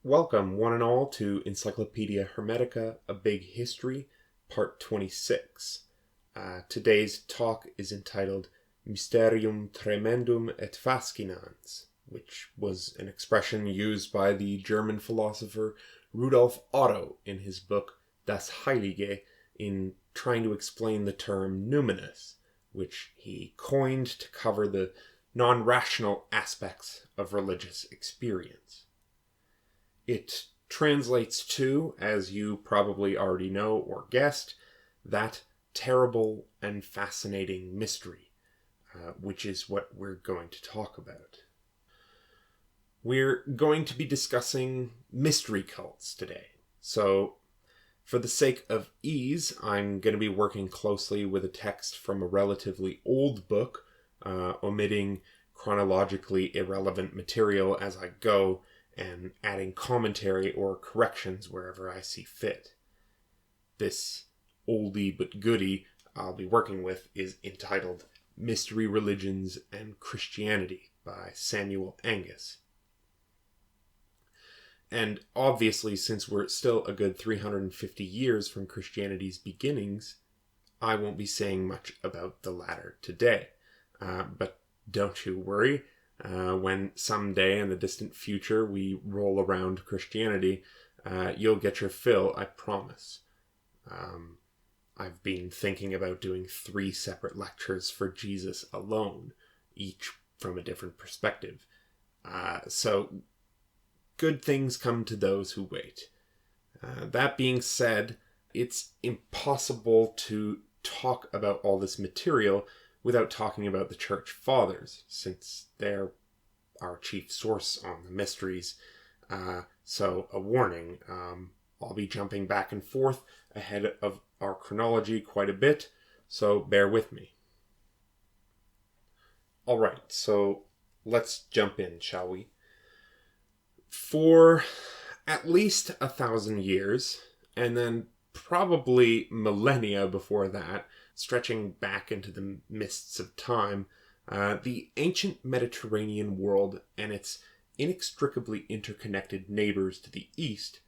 Welcome, one and all, to Encyclopedia Hermetica, A Big History, Part 26. Today's talk is entitled Mysterium, Tremendum et Fascinans, which was an expression used by the German philosopher Rudolf Otto in his book Das Heilige in trying to explain the term numinous, which he coined to cover the non-rational aspects of religious experience. It translates to, as you probably already know or guessed, that terrible and fascinating mystery, which is what we're going to talk about. We're going to be discussing mystery cults today. So, for the sake of ease, I'm going to be working closely with a text from a relatively old book, omitting chronologically irrelevant material as I go, and adding commentary or corrections wherever I see fit. This oldie but goodie I'll be working with is entitled Mystery Religions and Christianity by Samuel Angus. And obviously, since we're still a good 350 years from Christianity's beginnings, I won't be saying much about the latter today. But don't you worry. When someday in the distant future we roll around Christianity, you'll get your fill, I promise. I've been thinking about doing 3 separate lectures for Jesus alone, each from a different perspective. So good things come to those who wait. That being said, it's impossible to talk about all this material without talking about the Church Fathers, since they're our chief source on the mysteries. So a warning, I'll be jumping back and forth ahead of our chronology quite a bit, so bear with me. Alright, so let's jump in, shall we? For at least 1,000 years, and then probably millennia before that, stretching back into the mists of time, the ancient Mediterranean world and its inextricably interconnected neighbors to the east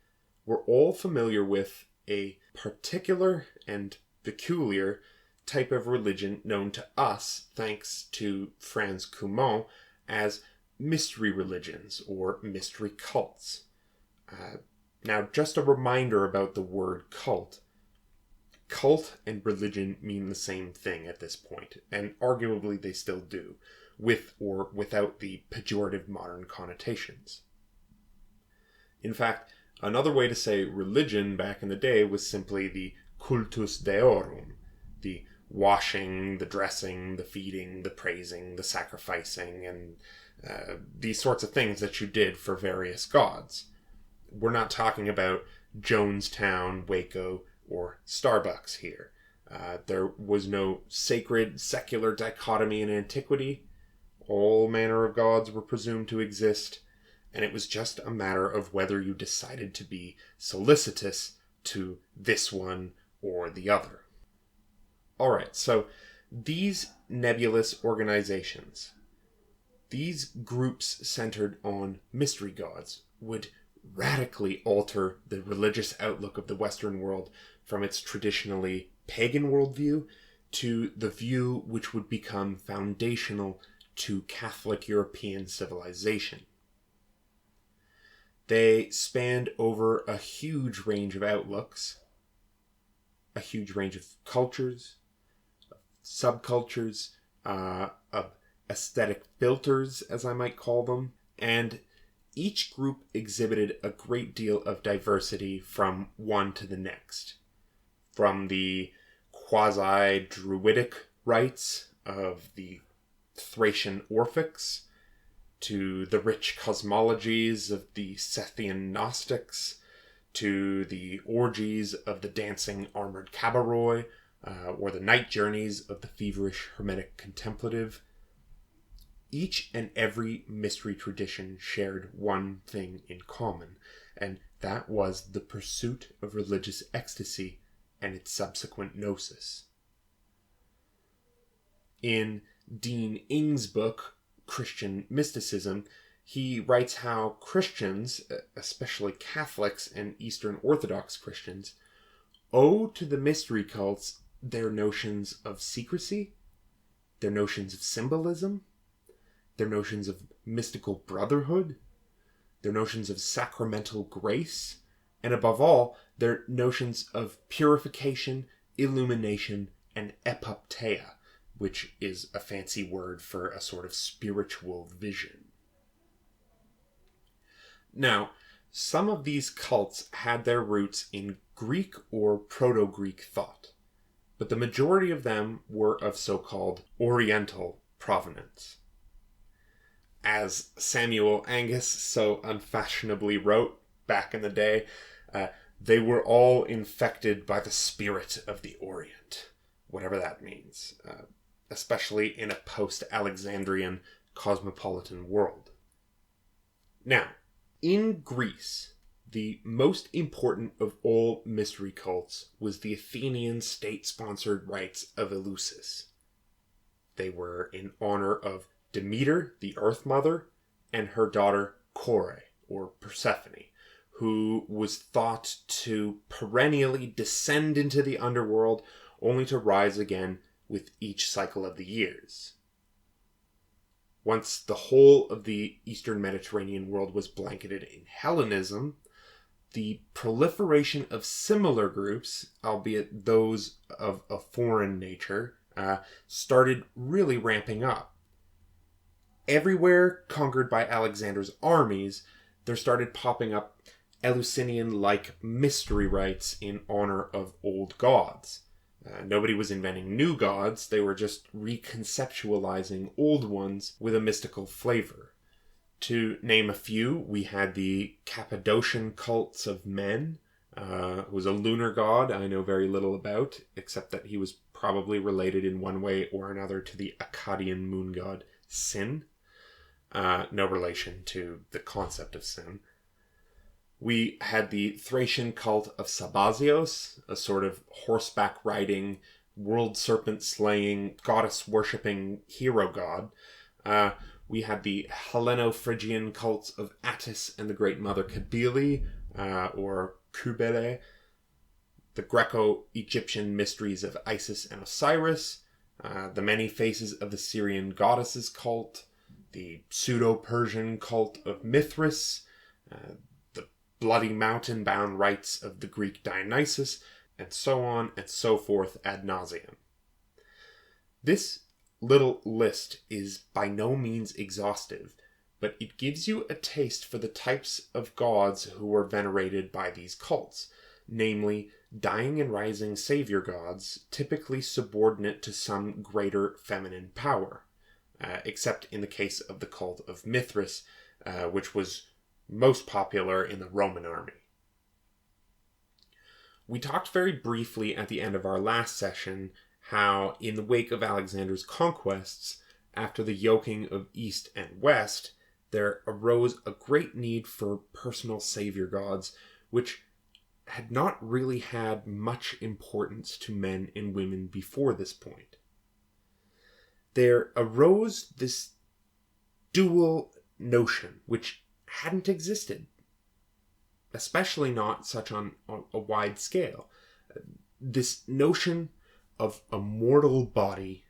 were all familiar with a particular and peculiar type of religion known to us, thanks to Franz Cumonn, as mystery religions or mystery cults. Now, just a reminder about the word cult. Cult and religion mean the same thing at this point, and arguably they still do, with or without the pejorative modern connotations. In fact, another way to say religion back in the day was simply the cultus deorum, the washing, the dressing, the feeding, the praising, the sacrificing, and these sorts of things that you did for various gods. We're not talking about Jonestown, Waco, or Starbucks here. There was no sacred, secular dichotomy in antiquity. All manner of gods were presumed to exist, and it was just a matter of whether you decided to be solicitous to this one or the other. Alright, so these nebulous organizations, these groups centered on mystery gods, would radically alter the religious outlook of the Western world from its traditionally pagan worldview to the view which would become foundational to Catholic European civilization. They spanned over a huge range of outlooks, a huge range of cultures, subcultures, of aesthetic filters, as I might call them, and each group exhibited a great deal of diversity from one to the next. From the quasi-druidic rites of the Thracian Orphics, to the rich cosmologies of the Sethian Gnostics, to the orgies of the dancing armored cabaroi, or the night journeys of the feverish Hermetic contemplative. Each and every mystery tradition shared one thing in common, and that was the pursuit of religious ecstasy and its subsequent gnosis. In Dean Ing's book, Christian Mysticism, he writes how Christians, especially Catholics and Eastern Orthodox Christians, owe to the mystery cults their notions of secrecy, their notions of symbolism, their notions of mystical brotherhood, their notions of sacramental grace, and above all, their notions of purification, illumination, and epopteia, which is a fancy word for a sort of spiritual vision. Now, some of these cults had their roots in Greek or Proto-Greek thought, but the majority of them were of so-called Oriental provenance. As Samuel Angus so unfashionably wrote back in the day, they were all infected by the spirit of the Orient, whatever that means, especially in a post-Alexandrian cosmopolitan world. Now, in Greece, the most important of all mystery cults was the Athenian state-sponsored rites of Eleusis. They were in honor of Demeter, the Earth Mother, and her daughter Kore, or Persephone, who was thought to perennially descend into the underworld only to rise again with each cycle of the years. Once the whole of the Eastern Mediterranean world was blanketed in Hellenism, the proliferation of similar groups, albeit those of a foreign nature, started really ramping up. Everywhere conquered by Alexander's armies, there started popping up Eleusinian-like mystery rites in honor of old gods. Nobody was inventing new gods, they were just reconceptualizing old ones with a mystical flavor. To name a few, we had the Cappadocian cults of Men, who was a lunar god I know very little about, except that he was probably related in one way or another to the Akkadian moon god Sin. No relation to the concept of sin. We had the Thracian cult of Sabazios, a sort of horseback riding, world serpent slaying, goddess worshipping hero god. We had the Helleno-Phrygian cults of Attis and the Great Mother Cybele, or Cybele, the Greco-Egyptian mysteries of Isis and Osiris, the many faces of the Syrian goddesses cult, the pseudo-Persian cult of Mithras, the bloody mountain-bound rites of the Greek Dionysus, and so on and so forth ad nauseam. This little list is by no means exhaustive, but it gives you a taste for the types of gods who were venerated by these cults, namely dying and rising savior gods, typically subordinate to some greater feminine power. Except in the case of the cult of Mithras, which was most popular in the Roman army. We talked very briefly at the end of our last session how, in the wake of Alexander's conquests, after the yoking of East and West, there arose a great need for personal savior gods, which had not really had much importance to men and women before this point. There arose this dual notion, which hadn't existed, especially not such on a wide scale. This notion of a mortal body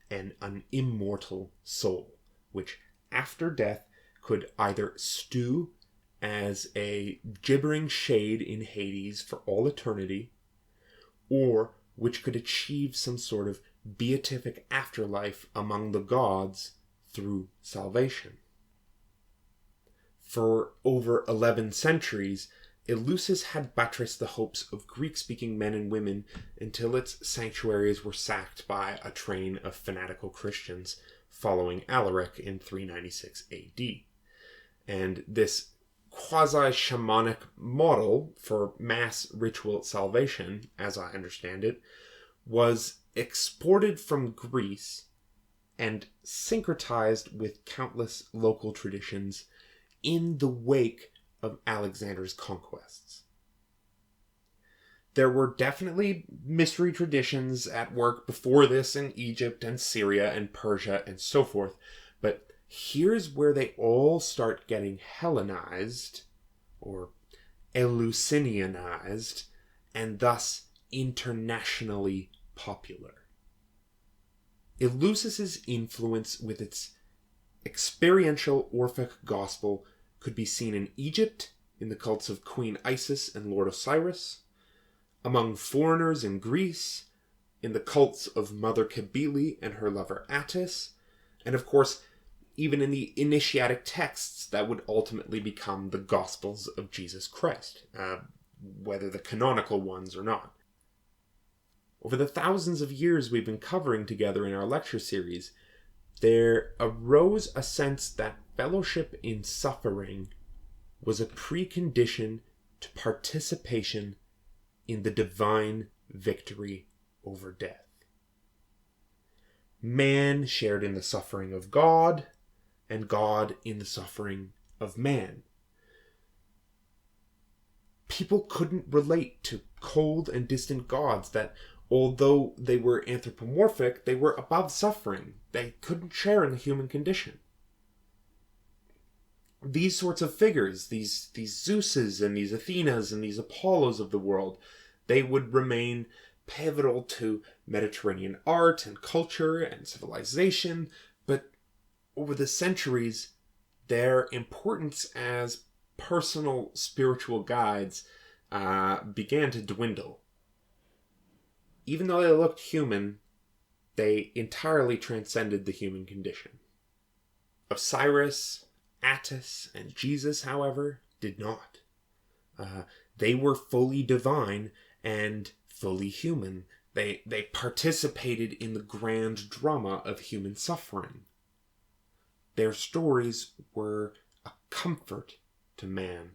and an immortal soul, which after death could either stew as a gibbering shade in Hades for all eternity, or which could achieve some sort of beatific afterlife among the gods through salvation. For over 11 centuries, Eleusis had buttressed the hopes of Greek-speaking men and women until its sanctuaries were sacked by a train of fanatical Christians following Alaric in 396 AD. And this quasi-shamanic model for mass ritual salvation, as I understand it, was exported from Greece and syncretized with countless local traditions in the wake of Alexander's conquests. There were definitely mystery traditions at work before this in Egypt and Syria and Persia and so forth, but here's where they all start getting Hellenized, or Eleusinianized, and thus internationally popular. Eleusis' influence with its experiential Orphic gospel could be seen in Egypt, in the cults of Queen Isis and Lord Osiris, among foreigners in Greece, in the cults of Mother Cybele and her lover Attis, and of course, even in the initiatic texts that would ultimately become the Gospels of Jesus Christ, whether the canonical ones or not. Over the thousands of years we've been covering together in our lecture series, there arose a sense that fellowship in suffering was a precondition to participation in the divine victory over death. Man shared in the suffering of God, and God in the suffering of man. People couldn't relate to cold and distant gods that, although they were anthropomorphic, they were above suffering. They couldn't share in the human condition. These sorts of figures, these Zeuses and these Athenas and these Apollos of the world, they would remain pivotal to Mediterranean art and culture and civilization, but over the centuries, their importance as personal spiritual guides began to dwindle. Even though they looked human, they entirely transcended the human condition. Osiris, Attis, and Jesus, however, did not. They were fully divine and fully human. They participated in the grand drama of human suffering. Their stories were a comfort to man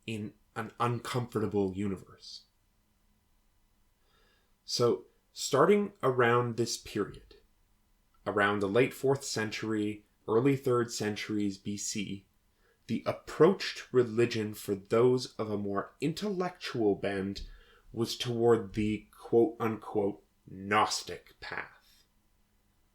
in an uncomfortable universe. So, starting around this period, around the late 4th century, early 3rd centuries BC, the approach to religion for those of a more intellectual bent was toward the quote-unquote Gnostic path.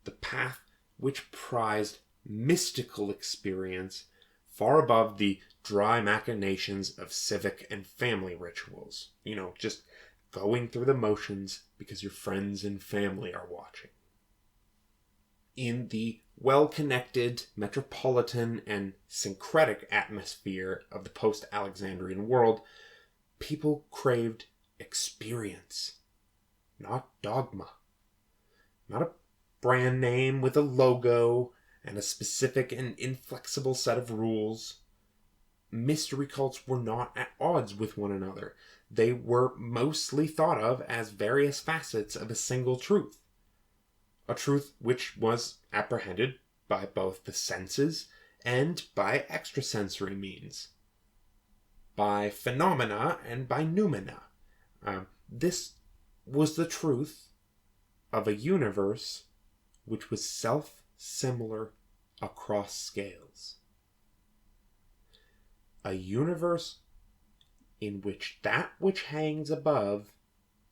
The path which prized mystical experience far above the dry machinations of civic and family rituals. Just going through the motions because your friends and family are watching. In the well-connected, metropolitan, and syncretic atmosphere of the post-Alexandrian world, people craved experience, not dogma. Not a brand name with a logo and a specific and inflexible set of rules. Mystery cults were not at odds with one another. They were mostly thought of as various facets of a single truth. A truth which was apprehended by both the senses and by extrasensory means. By phenomena and by noumena. This was the truth of a universe which was self-similar across scales. A universe in which that which hangs above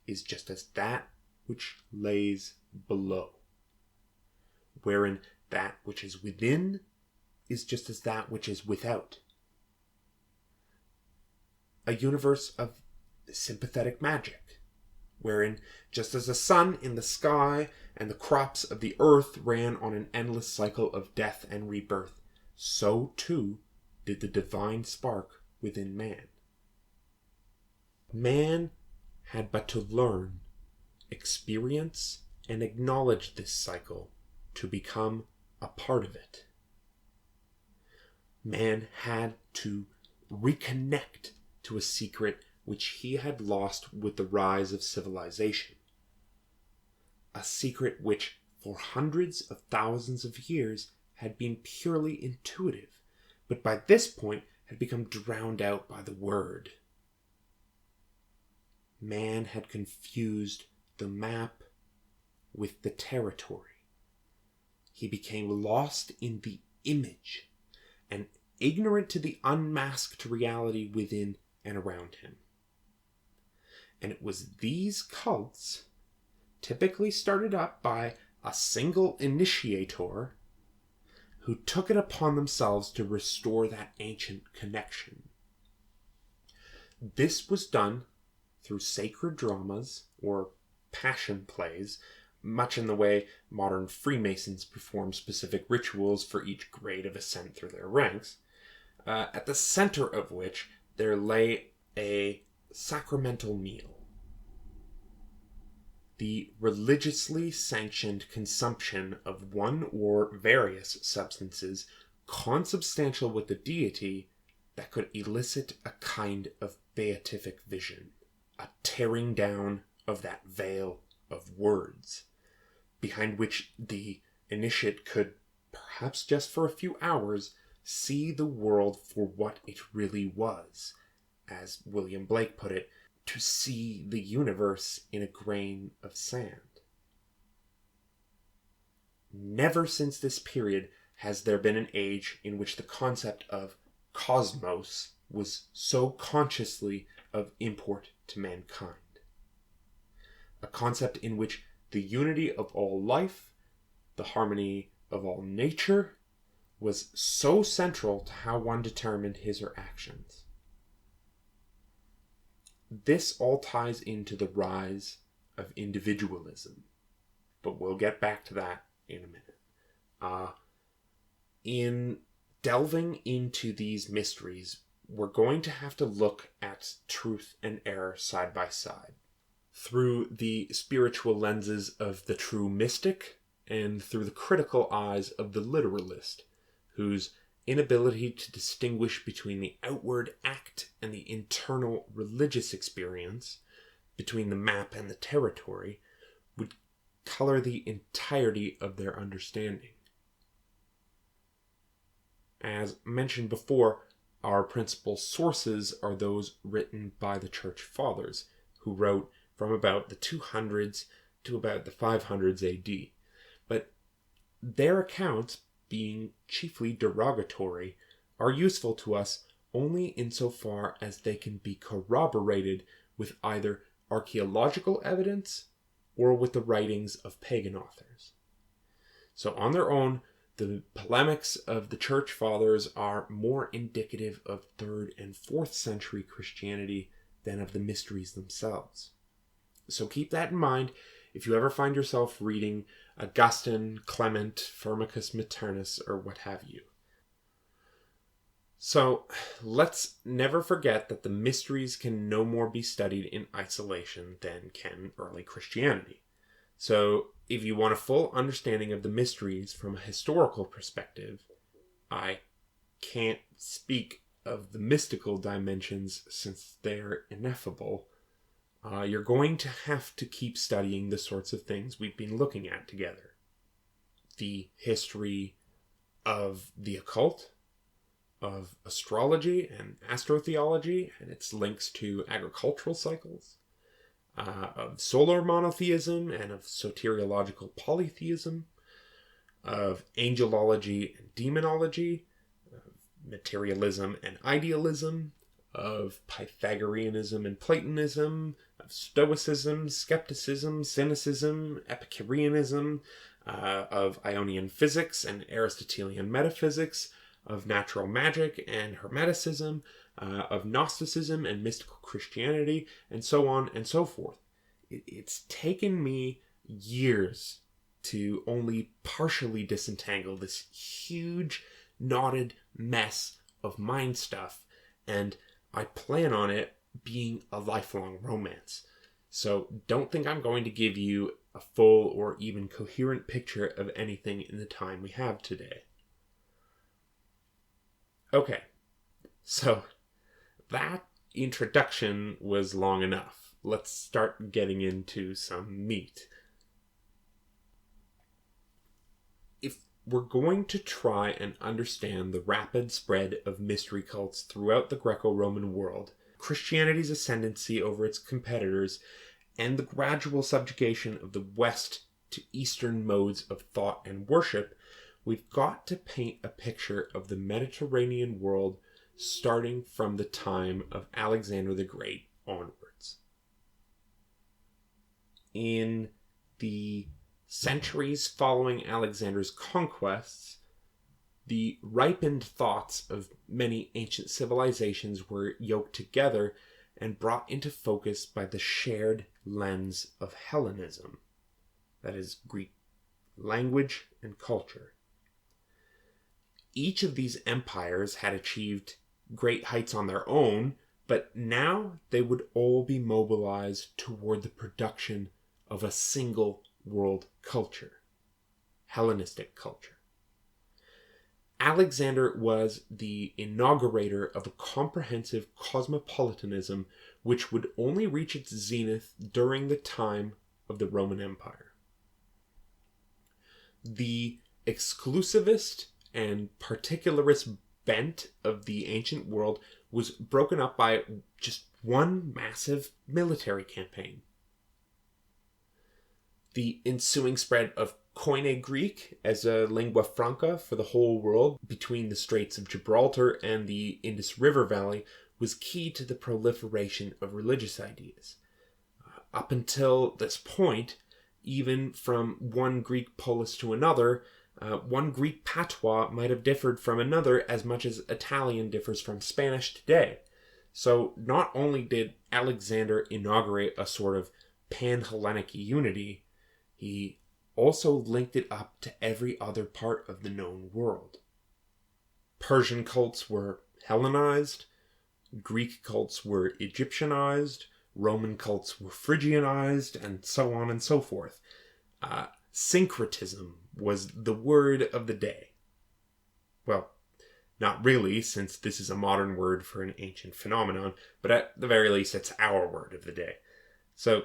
is just as that which lays below, wherein that which is within is just as that which is without. A universe of sympathetic magic, wherein just as the sun in the sky and the crops of the earth ran on an endless cycle of death and rebirth, so too did the divine spark within man. Man had but to learn, experience, and acknowledge this cycle to become a part of it. Man had to reconnect to a secret which he had lost with the rise of civilization. A secret which, for hundreds of thousands of years, had been purely intuitive, but by this point had become drowned out by the word. Man had confused the map with the territory. He became lost in the image and ignorant to the unmasked reality within and around him. And it was these cults, typically started up by a single initiator, who took it upon themselves to restore that ancient connection. This was done through sacred dramas or passion plays, much in the way modern Freemasons perform specific rituals for each grade of ascent through their ranks, at the center of which there lay a sacramental meal. The religiously sanctioned consumption of one or various substances consubstantial with the deity that could elicit a kind of beatific vision, a tearing down of that veil of words, behind which the initiate could, perhaps just for a few hours, see the world for what it really was, as William Blake put it, to see the universe in a grain of sand. Never since this period has there been an age in which the concept of cosmos was so consciously of import to mankind. A concept in which the unity of all life, the harmony of all nature, was so central to how one determined his or actions. This all ties into the rise of individualism, but we'll get back to that in a minute. In delving into these mysteries, we're going to have to look at truth and error side by side, through the spiritual lenses of the true mystic and through the critical eyes of the literalist, whose inability to distinguish between the outward act and the internal religious experience, between the map and the territory, would color the entirety of their understanding. As mentioned before, our principal sources are those written by the Church Fathers, who wrote from about the 200s to about the 500s AD. But their accounts, being chiefly derogatory, are useful to us only insofar as they can be corroborated with either archaeological evidence or with the writings of pagan authors. So on their own, the polemics of the Church Fathers are more indicative of 3rd and 4th century Christianity than of the mysteries themselves. So keep that in mind if you ever find yourself reading Augustine, Clement, Firmicus Maternus, or what have you. So let's never forget that the mysteries can no more be studied in isolation than can early Christianity. So if you want a full understanding of the mysteries from a historical perspective, I can't speak of the mystical dimensions since they're ineffable. You're going to have to keep studying the sorts of things we've been looking at together. The history of the occult, of astrology and astrotheology and its links to agricultural cycles, of solar monotheism and of soteriological polytheism, of angelology and demonology, of materialism and idealism, of Pythagoreanism and Platonism, of Stoicism, skepticism, cynicism, Epicureanism, of Ionian physics and Aristotelian metaphysics, of natural magic and Hermeticism, of Gnosticism and mystical Christianity, and so on and so forth. It's taken me years to only partially disentangle this huge, knotted mess of mind stuff, and I plan on it being a lifelong romance. So don't think I'm going to give you a full or even coherent picture of anything in the time we have today. Okay, so that introduction was long enough. Let's start getting into some meat. If we're going to try and understand the rapid spread of mystery cults throughout the Greco-Roman world, Christianity's ascendancy over its competitors, and the gradual subjugation of the West to Eastern modes of thought and worship, we've got to paint a picture of the Mediterranean world starting from the time of Alexander the Great onwards. In the centuries following Alexander's conquests, the ripened thoughts of many ancient civilizations were yoked together and brought into focus by the shared lens of Hellenism, that is, Greek language and culture. Each of these empires had achieved great heights on their own, but now they would all be mobilized toward the production of a single world culture, Hellenistic culture. Alexander was the inaugurator of a comprehensive cosmopolitanism which would only reach its zenith during the time of the Roman Empire. The exclusivist and particularist bent of the ancient world was broken up by just one massive military campaign. The ensuing spread of Koine Greek as a lingua franca for the whole world between the Straits of Gibraltar and the Indus River Valley was key to the proliferation of religious ideas. Up until this point, even from one Greek polis to another, one Greek patois might have differed from another as much as Italian differs from Spanish today. So not only did Alexander inaugurate a sort of pan-Hellenic unity, he also linked it up to every other part of the known world. Persian cults were Hellenized, Greek cults were Egyptianized, Roman cults were Phrygianized, and so on and so forth. Syncretism was the word of the day. Well, not really, since this is a modern word for an ancient phenomenon, but at the very least it's our word of the day. So,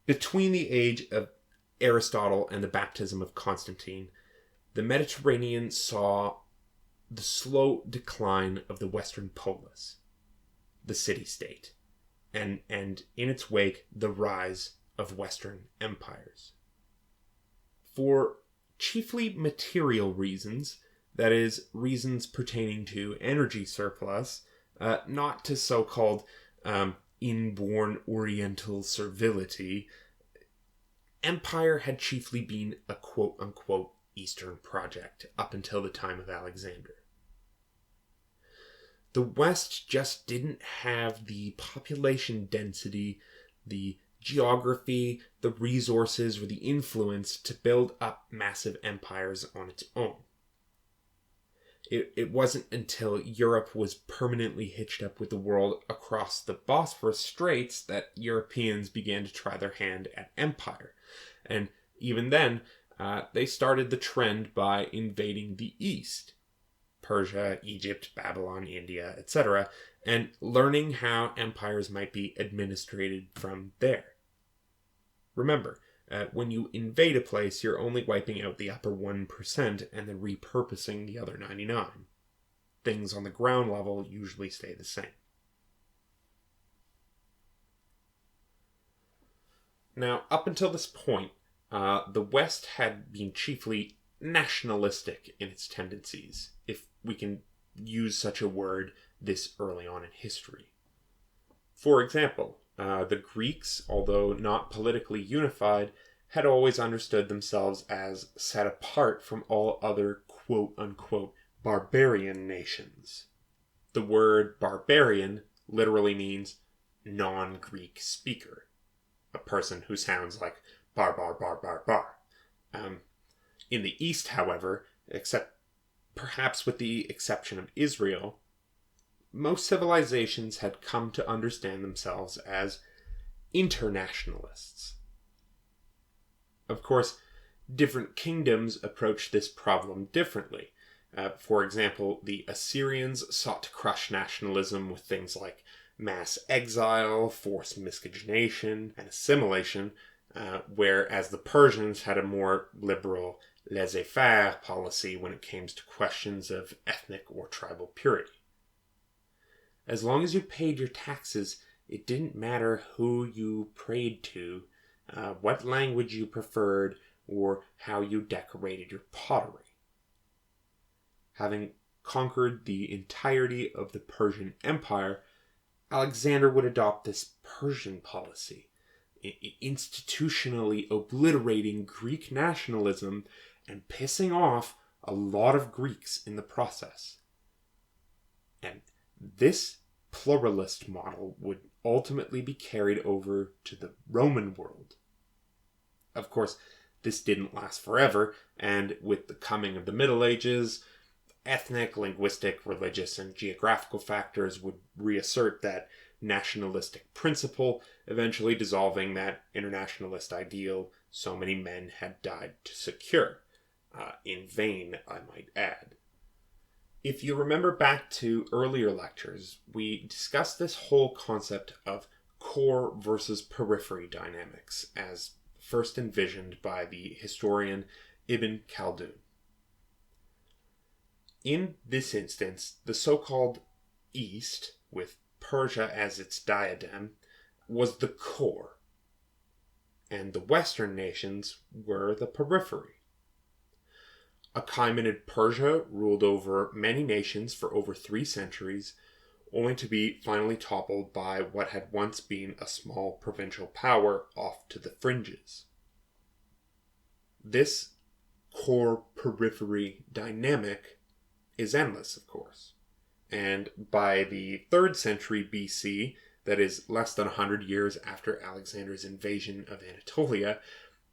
between the age of Aristotle and the baptism of Constantine, the Mediterranean saw the slow decline of the Western polis, the city-state, and in its wake, the rise of Western empires. For chiefly material reasons, that is, reasons pertaining to energy surplus, not to so-called inborn oriental servility, empire had chiefly been a quote-unquote Eastern project up until the time of Alexander. The West just didn't have the population density, the geography, the resources, or the influence to build up massive empires on its own. It wasn't until Europe was permanently hitched up with the world across the Bosphorus Straits that Europeans began to try their hand at empire. And even then, they started the trend by invading the East, Persia, Egypt, Babylon, India, etc., and learning how empires might be administrated from there. Remember, when you invade a place, you're only wiping out the upper 1% and then repurposing the other 99%. Things on the ground level usually stay the same. Now, up until this point, the West had been chiefly nationalistic in its tendencies, if we can use such a word this early on in history. For example, the Greeks, although not politically unified, had always understood themselves as set apart from all other quote-unquote barbarian nations. The word barbarian literally means non-Greek speaker, a person who sounds like bar bar bar bar bar. In the East, however, except perhaps with the exception of Israel, most civilizations had come to understand themselves as internationalists. Of course, different kingdoms approached this problem differently. For example, the Assyrians sought to crush nationalism with things like mass exile, forced miscegenation, and assimilation, whereas the Persians had a more liberal laissez-faire policy when it came to questions of ethnic or tribal purity. As long as you paid your taxes, it didn't matter who you prayed to, what language you preferred, or how you decorated your pottery. Having conquered the entirety of the Persian Empire, Alexander would adopt this Persian policy, institutionally obliterating Greek nationalism and pissing off a lot of Greeks in the process. And this pluralist model would ultimately be carried over to the Roman world. Of course, this didn't last forever, and with the coming of the Middle Ages, ethnic, linguistic, religious, and geographical factors would reassert that nationalistic principle, eventually dissolving that internationalist ideal so many men had died to secure. In vain, I might add. If you remember back to earlier lectures, we discussed this whole concept of core versus periphery dynamics as first envisioned by the historian Ibn Khaldun. In this instance, the so-called East, with Persia as its diadem, was the core, and the Western nations were the periphery. Achaemenid Persia ruled over many nations for over 3 centuries, only to be finally toppled by what had once been a small provincial power off to the fringes. This core-periphery dynamic is endless, of course, and by the 3rd century BC, that is less than 100 years after Alexander's invasion of Anatolia,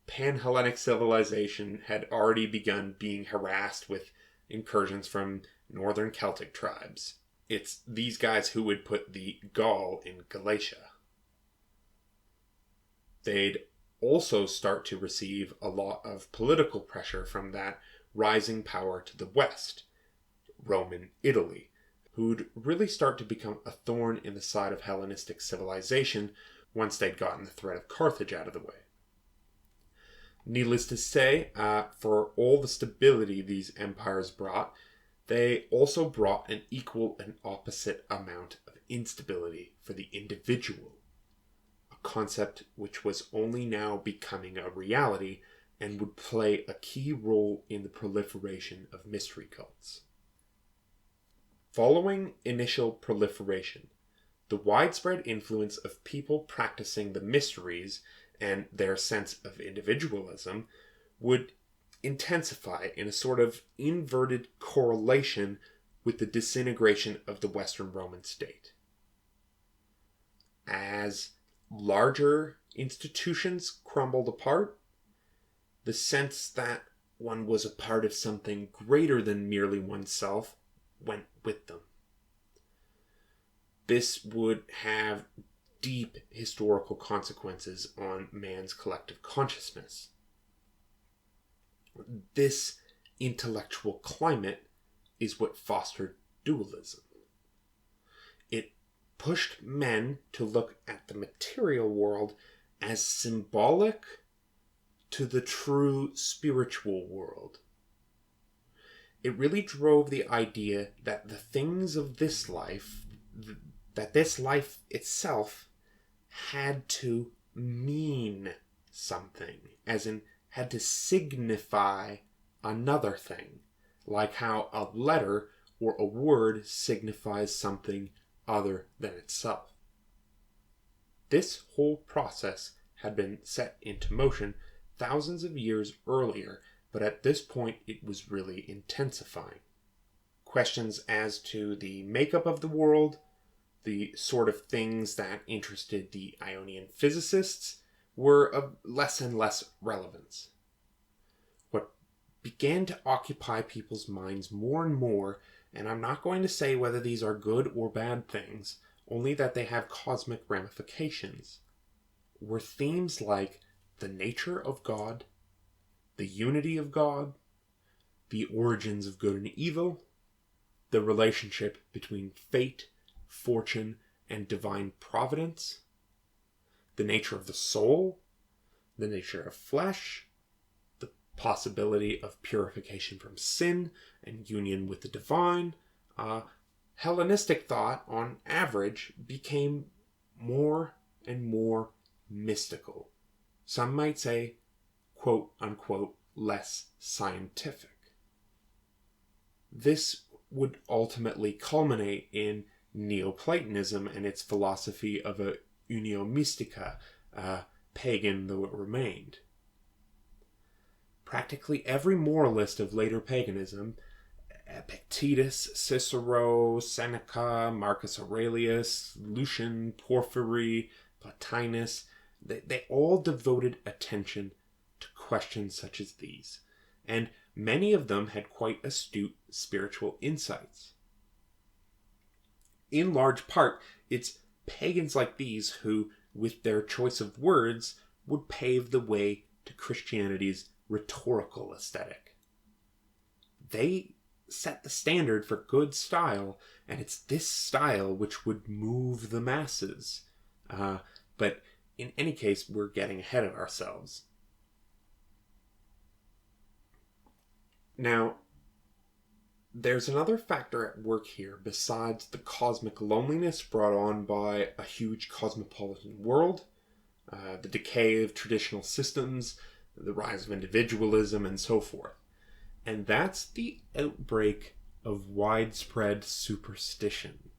Pan-Hellenic civilization had already begun being harassed with incursions from northern Celtic tribes. It's these guys who would put the Gaul in Galatia. They'd also start to receive a lot of political pressure from that rising power to the west, Roman Italy, who'd really start to become a thorn in the side of Hellenistic civilization once they'd gotten the threat of Carthage out of the way. Needless to say, for all the stability these empires brought, they also brought an equal and opposite amount of instability for the individual, a concept which was only now becoming a reality and would play a key role in the proliferation of mystery cults. Following initial proliferation, the widespread influence of people practicing the mysteries and their sense of individualism would intensify in a sort of inverted correlation with the disintegration of the Western Roman state. As larger institutions crumbled apart, the sense that one was a part of something greater than merely oneself went with them. This would have deep historical consequences on man's collective consciousness. This intellectual climate is what fostered dualism. It pushed men to look at the material world as symbolic to the true spiritual world. It really drove the idea that the things of this life, that this life itself had to mean something, as in had to signify another thing, like how a letter or a word signifies something other than itself. This whole process had been set into motion thousands of years earlier, but at this point it was really intensifying. Questions as to the makeup of the world, the sort of things that interested the Ionian physicists, were of less and less relevance. What began to occupy people's minds more and more, and I'm not going to say whether these are good or bad things, only that they have cosmic ramifications, were themes like the nature of God, the unity of God, the origins of good and evil, the relationship between fate, fortune, and divine providence, the nature of the soul, the nature of flesh, the possibility of purification from sin and union with the divine. Hellenistic thought, on average, became more and more mystical. Some might say, quote unquote, less scientific. This would ultimately culminate in Neoplatonism and its philosophy of a unio mystica, pagan though it remained. Practically every moralist of later paganism, Epictetus, Cicero, Seneca, Marcus Aurelius, Lucian, Porphyry, Plotinus, they all devoted attention to questions such as these, and many of them had quite astute spiritual insights. In large part, it's pagans like these who, with their choice of words, would pave the way to Christianity's rhetorical aesthetic. They set the standard for good style, and it's this style which would move the masses. But in any case, we're getting ahead of ourselves. Now, there's another factor at work here besides the cosmic loneliness brought on by a huge cosmopolitan world, the decay of traditional systems, the rise of individualism, and so forth. And that's the outbreak of widespread superstition.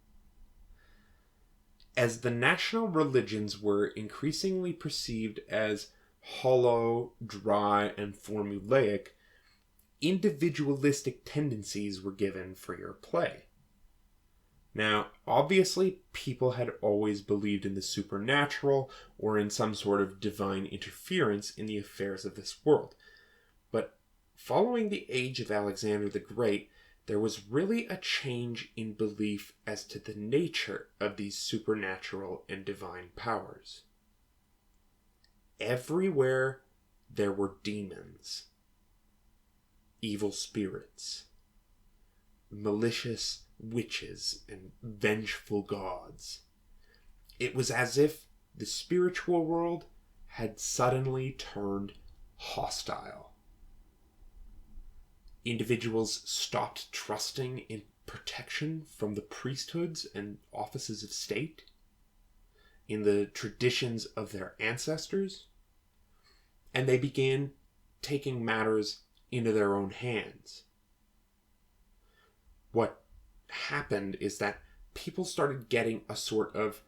As the national religions were increasingly perceived as hollow, dry, and formulaic, individualistic tendencies were given freer play. Now, obviously, people had always believed in the supernatural or in some sort of divine interference in the affairs of this world. But following the age of Alexander the Great, there was really a change in belief as to the nature of these supernatural and divine powers. Everywhere there were demons, evil spirits, malicious witches, and vengeful gods. It was as if the spiritual world had suddenly turned hostile. Individuals stopped trusting in protection from the priesthoods and offices of state, in the traditions of their ancestors, and they began taking matters into their own hands. What happened is that people started getting a sort of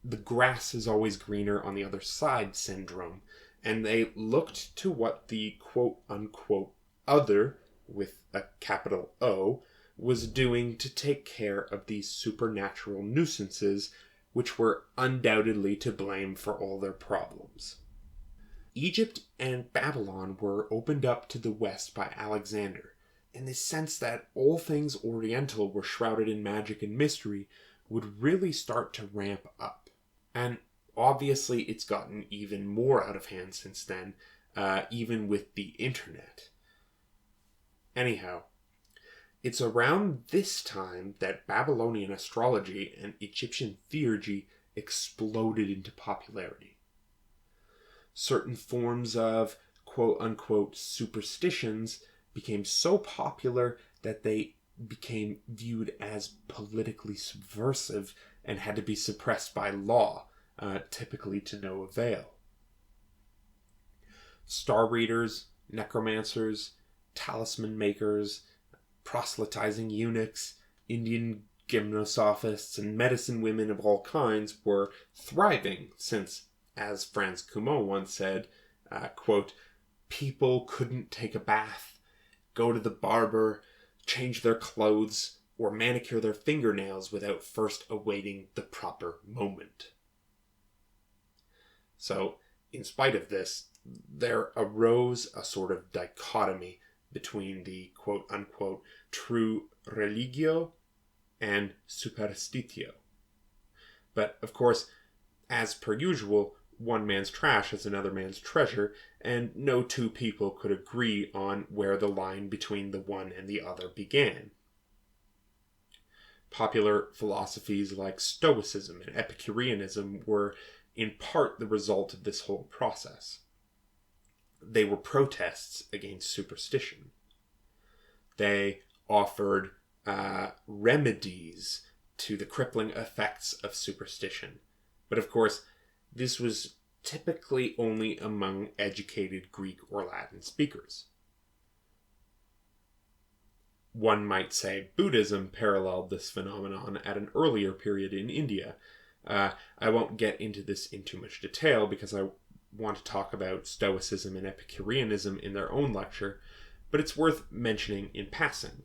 the grass is always greener on the other side syndrome, and they looked to what the quote-unquote other, with a capital O, was doing to take care of these supernatural nuisances, which were undoubtedly to blame for all their problems. Egypt and Babylon were opened up to the west by Alexander, in the sense that all things Oriental were shrouded in magic and mystery would really start to ramp up. And obviously it's gotten even more out of hand since then, even with the internet. Anyhow, it's around this time that Babylonian astrology and Egyptian theurgy exploded into popularity. Certain forms of quote-unquote superstitions became so popular that they became viewed as politically subversive and had to be suppressed by law, typically to no avail. Star readers, necromancers, talisman makers, proselytizing eunuchs, Indian gymnosophists, and medicine women of all kinds were thriving since, as Franz Cumont once said, quote, people couldn't take a bath, go to the barber, change their clothes, or manicure their fingernails without first awaiting the proper moment. So, in spite of this, there arose a sort of dichotomy between the quote-unquote true religio and superstitio. But, of course, as per usual, one man's trash is another man's treasure, and no two people could agree on where the line between the one and the other began. Popular philosophies like Stoicism and Epicureanism were in part the result of this whole process. They were protests against superstition. They offered remedies to the crippling effects of superstition. But of course, this was typically only among educated Greek or Latin speakers. One might say Buddhism paralleled this phenomenon at an earlier period in India. I won't get into this in too much detail because I want to talk about Stoicism and Epicureanism in their own lecture, but it's worth mentioning in passing.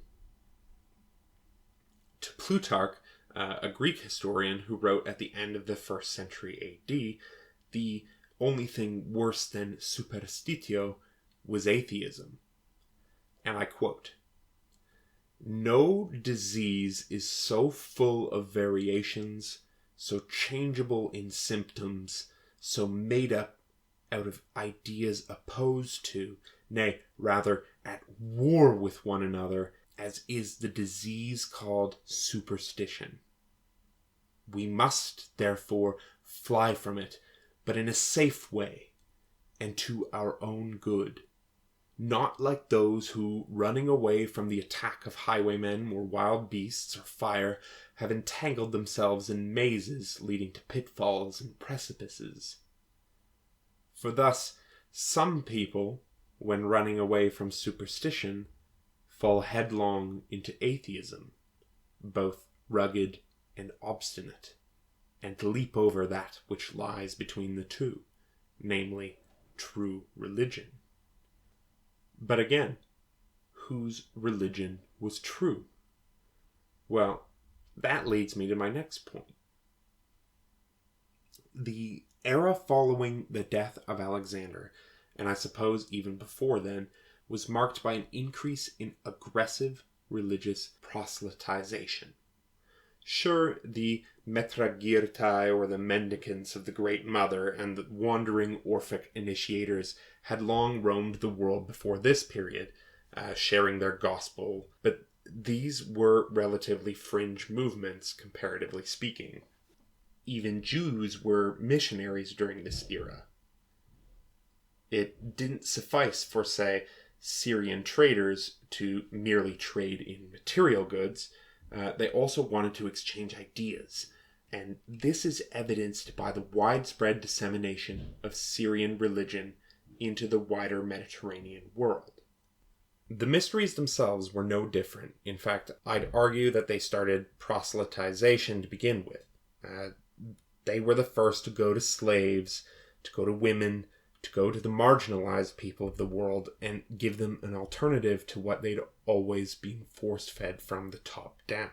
To Plutarch, a Greek historian who wrote at the end of the 1st century AD, the only thing worse than superstitio was atheism. And I quote, "No disease is so full of variations, so changeable in symptoms, so made up out of ideas opposed to, nay, rather at war with one another, as is the disease called superstition. We must, therefore, fly from it, but in a safe way, and to our own good. Not like those who, running away from the attack of highwaymen or wild beasts or fire, have entangled themselves in mazes leading to pitfalls and precipices. For thus, some people, when running away from superstition, fall headlong into atheism, both rugged and obstinate, and leap over that which lies between the two, namely, true religion." But again, whose religion was true? Well, that leads me to my next point. The era following the death of Alexander, and I suppose even before then, was marked by an increase in aggressive religious proselytization. Sure, the Metragirtai, or the mendicants of the Great Mother, and the wandering Orphic initiators had long roamed the world before this period, sharing their gospel, but these were relatively fringe movements, comparatively speaking. Even Jews were missionaries during this era. It didn't suffice for, say, Syrian traders to merely trade in material goods. They also wanted to exchange ideas, and this is evidenced by the widespread dissemination of Syrian religion into the wider Mediterranean world. The mysteries themselves were no different. In fact, I'd argue that they started proselytization to begin with. They were the first to go to slaves, to go to women, to go to the marginalized people of the world and give them an alternative to what they'd always been force-fed from the top down.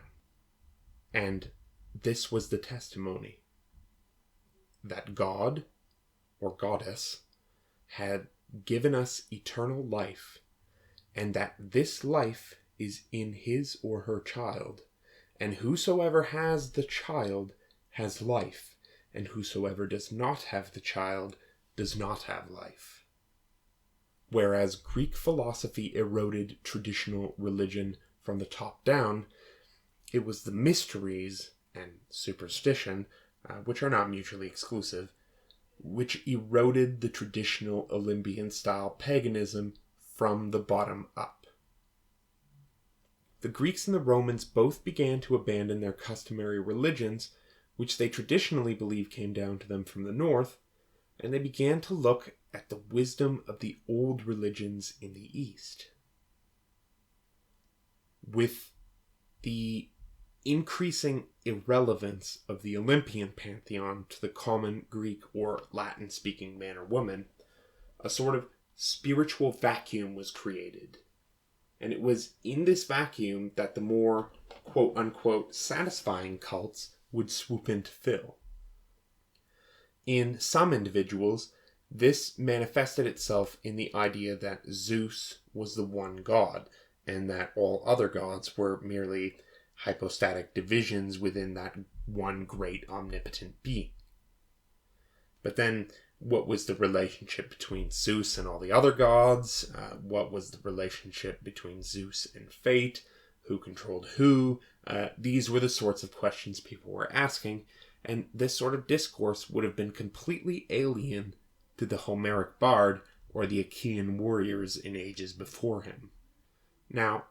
And this was the testimony that God, or goddess, had given us eternal life, and that this life is in his or her child, and whosoever has the child has life, and whosoever does not have the child does not have life. Whereas Greek philosophy eroded traditional religion from the top down, it was the mysteries and superstition, which are not mutually exclusive, which eroded the traditional Olympian-style paganism from the bottom up. The Greeks and the Romans both began to abandon their customary religions, which they traditionally believed came down to them from the north, and they began to look at the wisdom of the old religions in the East. With the increasing irrelevance of the Olympian pantheon to the common Greek or Latin-speaking man or woman, a sort of spiritual vacuum was created. And it was in this vacuum that the more quote-unquote satisfying cults would swoop in to fill. In some individuals, this manifested itself in the idea that Zeus was the one god, and that all other gods were merely hypostatic divisions within that one great omnipotent being. But then, what was the relationship between Zeus and all the other gods? What was the relationship between Zeus and fate? Who controlled who? These were the sorts of questions people were asking, and this sort of discourse would have been completely alien to the Homeric bard or the Achaean warriors in ages before him. Now,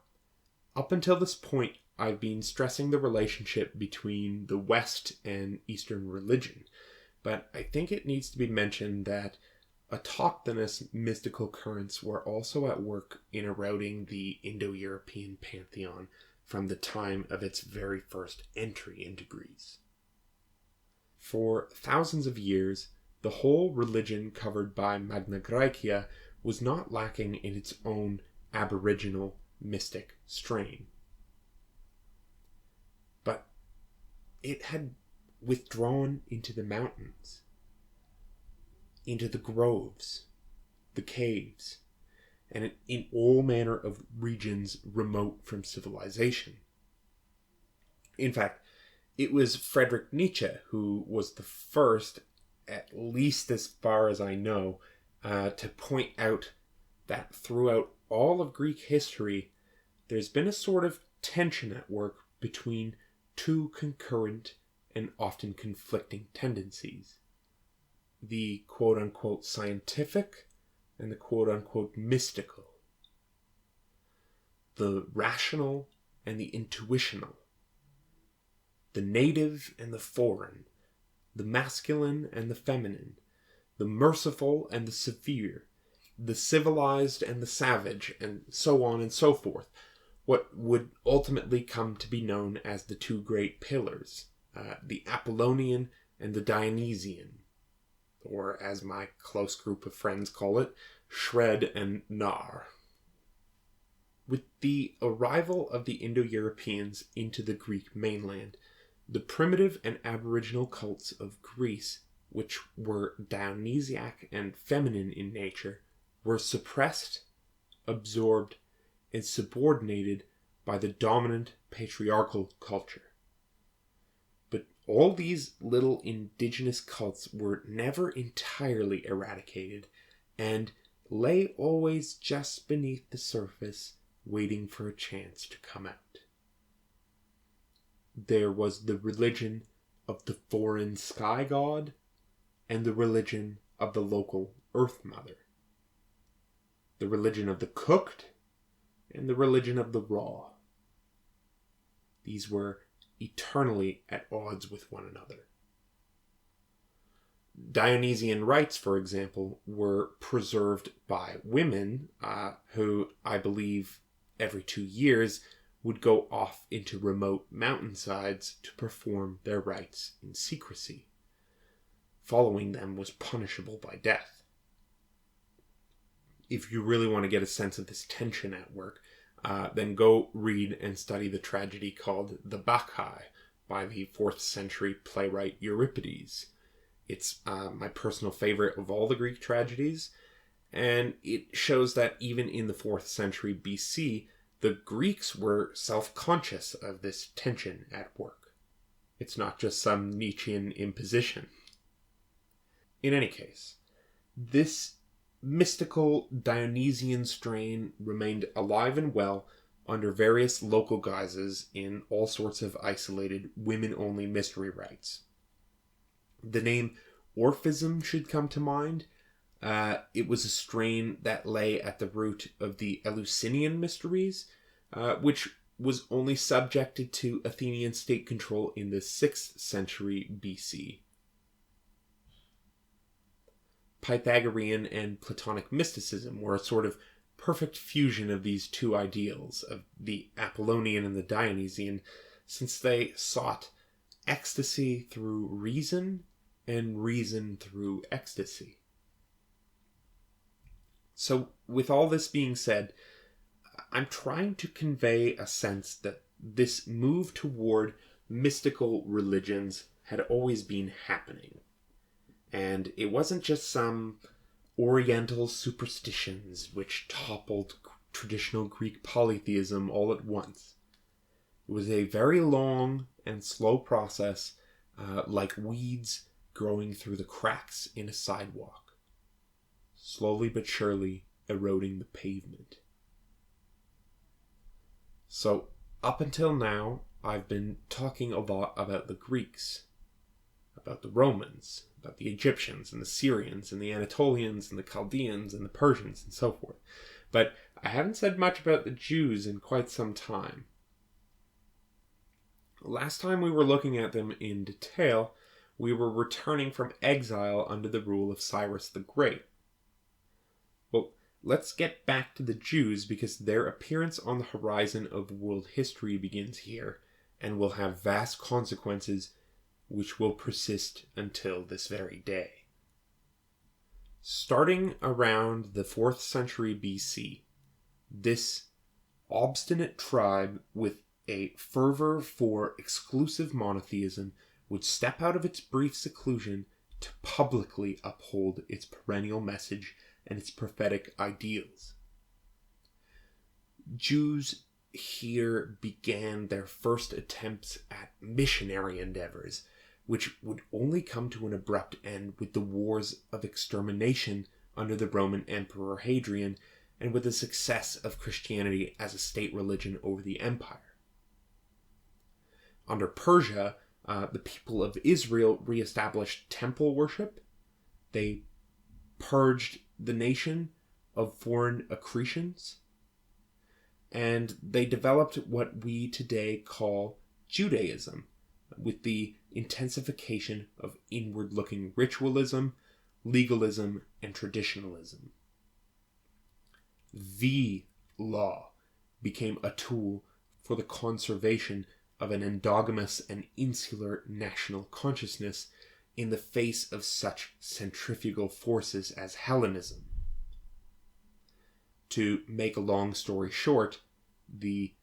up until this point, I've been stressing the relationship between the West and Eastern religion, but I think it needs to be mentioned that autochthonous mystical currents were also at work in eroding the Indo-European pantheon from the time of its very first entry into Greece. For thousands of years, the whole religion covered by Magna Graecia was not lacking in its own aboriginal mystic strain. But it had withdrawn into the mountains, into the groves, the caves, and in all manner of regions remote from civilization. In fact, it was Friedrich Nietzsche who was the first, at least as far as I know, to point out that throughout all of Greek history, there's been a sort of tension at work between two concurrent and often conflicting tendencies. The quote-unquote scientific and the quote-unquote mystical. The rational and the intuitional. The native and the foreign. The masculine and the feminine. The merciful and the severe. The civilized and the savage, and so on and so forth. What would ultimately come to be known as the two great pillars, the Apollonian and the Dionysian, or as my close group of friends call it, Shred and Nar. With the arrival of the Indo-Europeans into the Greek mainland, the primitive and aboriginal cults of Greece, which were Dionysiac and feminine in nature, were suppressed, absorbed, and subordinated by the dominant patriarchal culture. But all these little indigenous cults were never entirely eradicated, and lay always just beneath the surface, waiting for a chance to come out. There was the religion of the foreign sky god, and the religion of the local earth mother. The religion of the cooked, and the religion of the raw. These were eternally at odds with one another. Dionysian rites, for example, were preserved by women who, I believe, every 2 years would go off into remote mountainsides to perform their rites in secrecy. Following them was punishable by death. If you really want to get a sense of this tension at work, then go read and study the tragedy called The Bacchae by the 4th century playwright Euripides. It's my personal favorite of all the Greek tragedies, and it shows that even in the 4th century BC, the Greeks were self-conscious of this tension at work. It's not just some Nietzschean imposition. In any case, this mystical Dionysian strain remained alive and well under various local guises in all sorts of isolated women-only mystery rites. The name Orphism should come to mind. It was a strain that lay at the root of the Eleusinian mysteries, which was only subjected to Athenian state control in the 6th century BC. Pythagorean and Platonic mysticism were a sort of perfect fusion of these two ideals, of the Apollonian and the Dionysian, since they sought ecstasy through reason and reason through ecstasy. So, with all this being said, I'm trying to convey a sense that this move toward mystical religions had always been happening. And it wasn't just some Oriental superstitions which toppled traditional Greek polytheism all at once. It was a very long and slow process, like weeds growing through the cracks in a sidewalk, slowly but surely eroding the pavement. So, up until now, I've been talking a lot about the Greeks, about the Romans, about the Egyptians and the Syrians and the Anatolians and the Chaldeans and the Persians and so forth. But I haven't said much about the Jews in quite some time. Last time we were looking at them in detail, we were returning from exile under the rule of Cyrus the Great. Well, let's get back to the Jews because their appearance on the horizon of world history begins here and will have vast consequences which will persist until this very day. Starting around the 4th century BC, this obstinate tribe with a fervor for exclusive monotheism would step out of its brief seclusion to publicly uphold its perennial message and its prophetic ideals. Jews here began their first attempts at missionary endeavors, which would only come to an abrupt end with the wars of extermination under the Roman Emperor Hadrian and with the success of Christianity as a state religion over the empire. Under Persia, the people of Israel reestablished temple worship. They purged the nation of foreign accretions, and they developed what we today call Judaism, with the intensification of inward-looking ritualism, legalism, and traditionalism. The law became a tool for the conservation of an endogamous and insular national consciousness in the face of such centrifugal forces as Hellenism. To make a long story short, the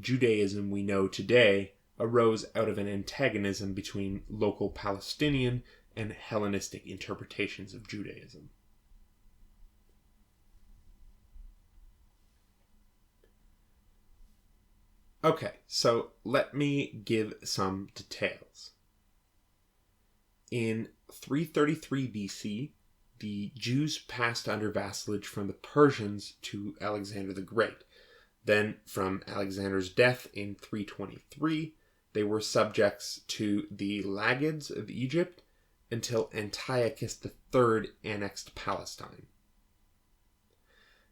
Judaism we know today arose out of an antagonism between local Palestinian and Hellenistic interpretations of Judaism. Okay, so let me give some details. In 333 BC, the Jews passed under vassalage from the Persians to Alexander the Great. Then, from Alexander's death in 323, they were subjects to the Lagids of Egypt until Antiochus III annexed Palestine.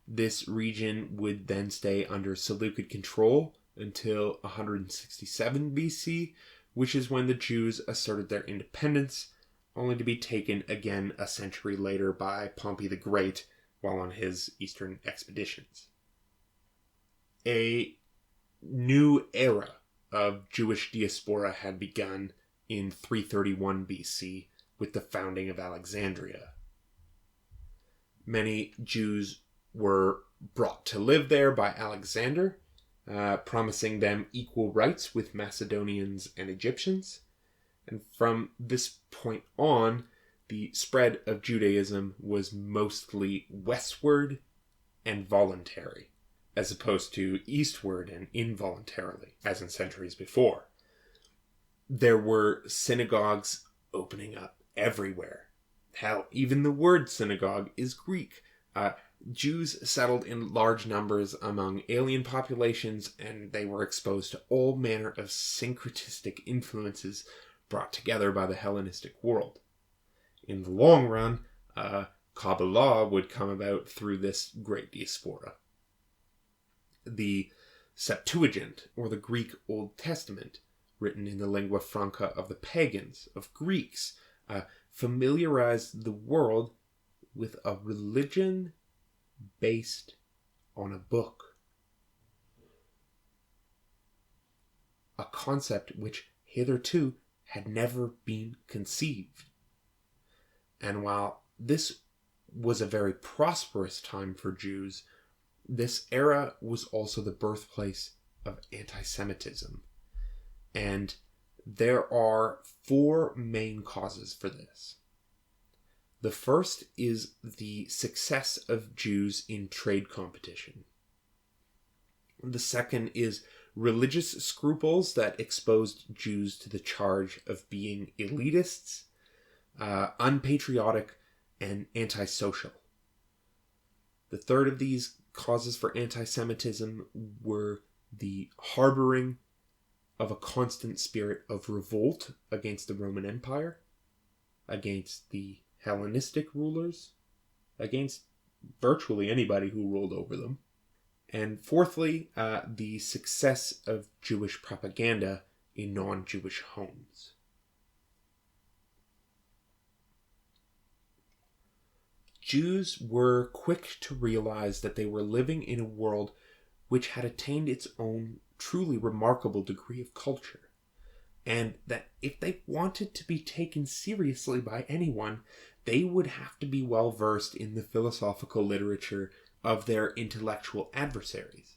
This region would then stay under Seleucid control until 167 BC, which is when the Jews asserted their independence, only to be taken again a century later by Pompey the Great while on his eastern expeditions. A new era of Jewish diaspora had begun in 331 BC with the founding of Alexandria. Many Jews were brought to live there by Alexander, promising them equal rights with Macedonians and Egyptians. And from this point on, the spread of Judaism was mostly westward and voluntary, as opposed to eastward and involuntarily, as in centuries before. There were synagogues opening up everywhere. Hell, even the word synagogue is Greek. Jews settled in large numbers among alien populations, and they were exposed to all manner of syncretistic influences brought together by the Hellenistic world. In the long run, Kabbalah would come about through this great diaspora. The Septuagint, or the Greek Old Testament, written in the lingua franca of the pagans, of Greeks, familiarized the world with a religion based on a book. A concept which hitherto had never been conceived. And while this was a very prosperous time for Jews, this era was also the birthplace of anti-Semitism. And there are 4 main causes for this. The first is the success of Jews in trade competition. The second is religious scruples that exposed Jews to the charge of being elitists, unpatriotic, and antisocial. The third of these causes for anti-Semitism were the harboring of a constant spirit of revolt against the Roman Empire, against the Hellenistic rulers, against virtually anybody who ruled over them. And fourthly, the success of Jewish propaganda in non-Jewish homes. Jews were quick to realize that they were living in a world which had attained its own truly remarkable degree of culture. and that if they wanted to be taken seriously by anyone, they would have to be well versed in the philosophical literature of their intellectual adversaries.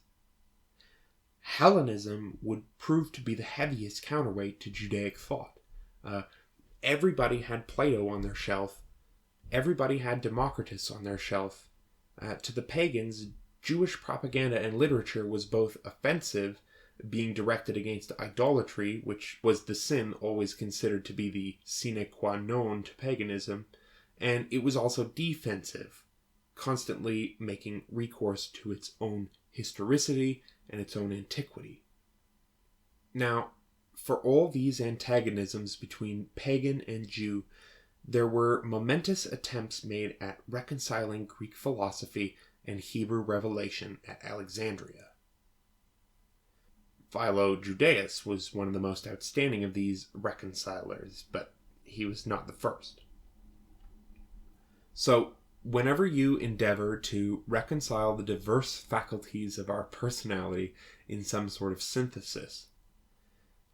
Hellenism would prove to be the heaviest counterweight to Judaic thought. Everybody had Plato on their shelf. Everybody had Democritus on their shelf. To the pagans, Jewish propaganda and literature was both offensive, being directed against idolatry, which was the sin always considered to be the sine qua non to paganism, and it was also defensive, constantly making recourse to its own historicity and its own antiquity. Now, for all these antagonisms between pagan and Jew, there were momentous attempts made at reconciling Greek philosophy and Hebrew revelation at Alexandria. Philo Judaeus was one of the most outstanding of these reconcilers, but he was not the first. So, whenever you endeavor to reconcile the diverse faculties of our personality in some sort of synthesis,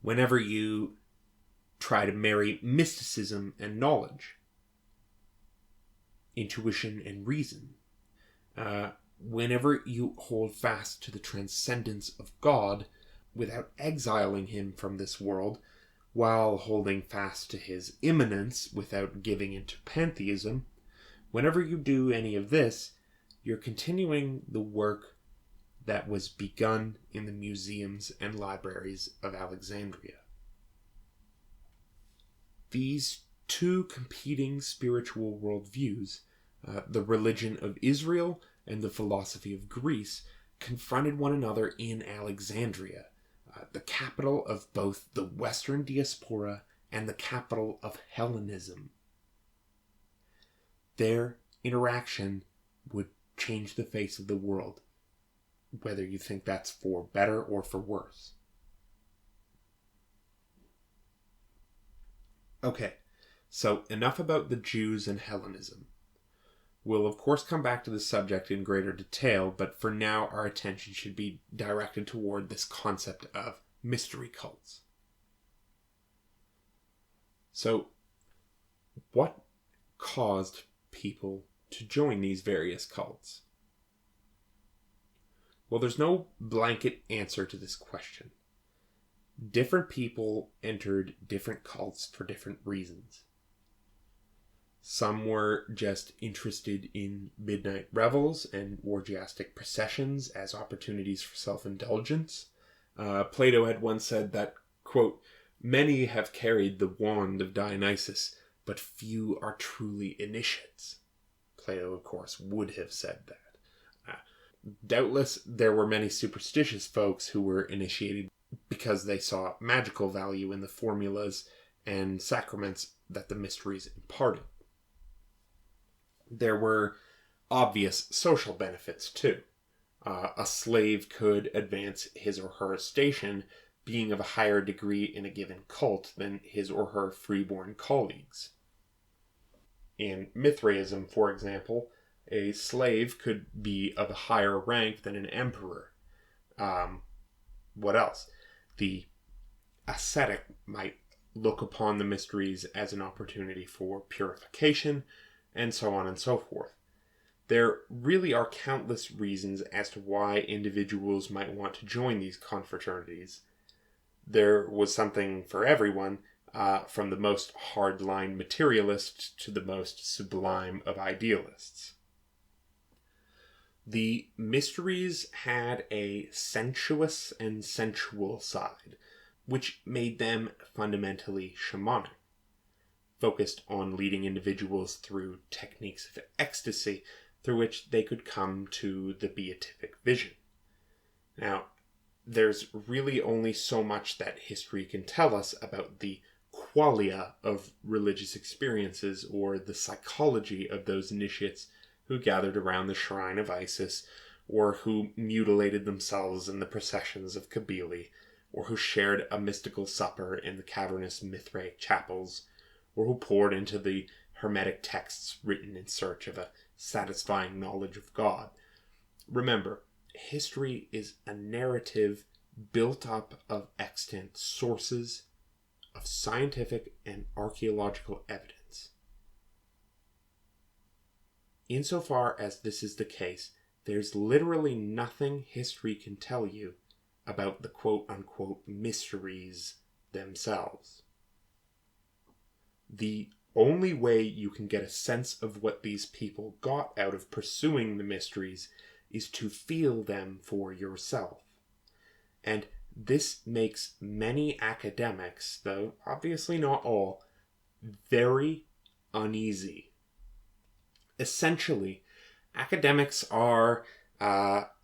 whenever you try to marry mysticism and knowledge, intuition and reason, whenever you hold fast to the transcendence of God without exiling him from this world, while holding fast to his immanence without giving into pantheism, whenever you do any of this, you're continuing the work that was begun in the museums and libraries of Alexandria. These two competing spiritual worldviews, the religion of Israel and the philosophy of Greece, confronted one another in Alexandria, the capital of both the Western diaspora and the capital of Hellenism. Their interaction would change the face of the world, whether you think that's for better or for worse. Okay, so enough about the Jews and Hellenism. We'll of course come back to the subject in greater detail, but for now our attention should be directed toward this concept of mystery cults. So, what caused people to join these various cults? Well, there's no blanket answer to this question. Different people entered different cults for different reasons. Some were just interested in midnight revels and orgiastic processions as opportunities for self-indulgence. Plato had once said that, quote, "Many have carried the wand of Dionysus, but few are truly initiates." Plato, of course, would have said that. Doubtless, there were many superstitious folks who were initiated because they saw magical value in the formulas and sacraments that the mysteries imparted. There were obvious social benefits, too. A slave could advance his or her station, being of a higher degree in a given cult than his or her freeborn colleagues. In Mithraism, for example, a slave could be of a higher rank than an emperor. What else? The ascetic might look upon the mysteries as an opportunity for purification, and so on and so forth. There really are countless reasons as to why individuals might want to join these confraternities. There was something for everyone, from the most hardline materialist to the most sublime of idealists. The mysteries had a sensuous and sensual side, which made them fundamentally shamanic, focused on leading individuals through techniques of ecstasy through which they could come to the beatific vision. Now, there's really only so much that history can tell us about the qualia of religious experiences or the psychology of those initiates who gathered around the shrine of Isis, or who mutilated themselves in the processions of Kabyle, or who shared a mystical supper in the cavernous Mithraic chapels, or who poured into the Hermetic texts written in search of a satisfying knowledge of God. Remember, history is a narrative built up of extant sources, of scientific and archaeological evidence. Insofar as this is the case, there's literally nothing history can tell you about the quote-unquote mysteries themselves. The only way you can get a sense of what these people got out of pursuing the mysteries is to feel them for yourself. And this makes many academics, though obviously not all, very uneasy. Essentially, academics are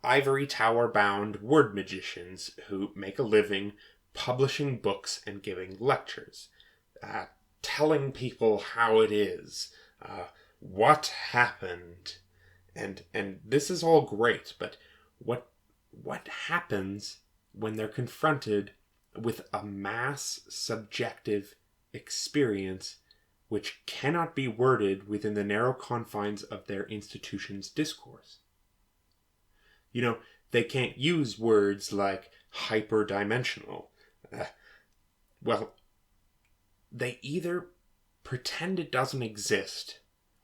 ivory tower-bound word magicians who make a living publishing books and giving lectures, telling people how it is, what happened, and this is all great, but what happens when they're confronted with a mass subjective experience which cannot be worded within the narrow confines of their institution's discourse? You know, they can't use words like hyperdimensional. Well, they either pretend it doesn't exist,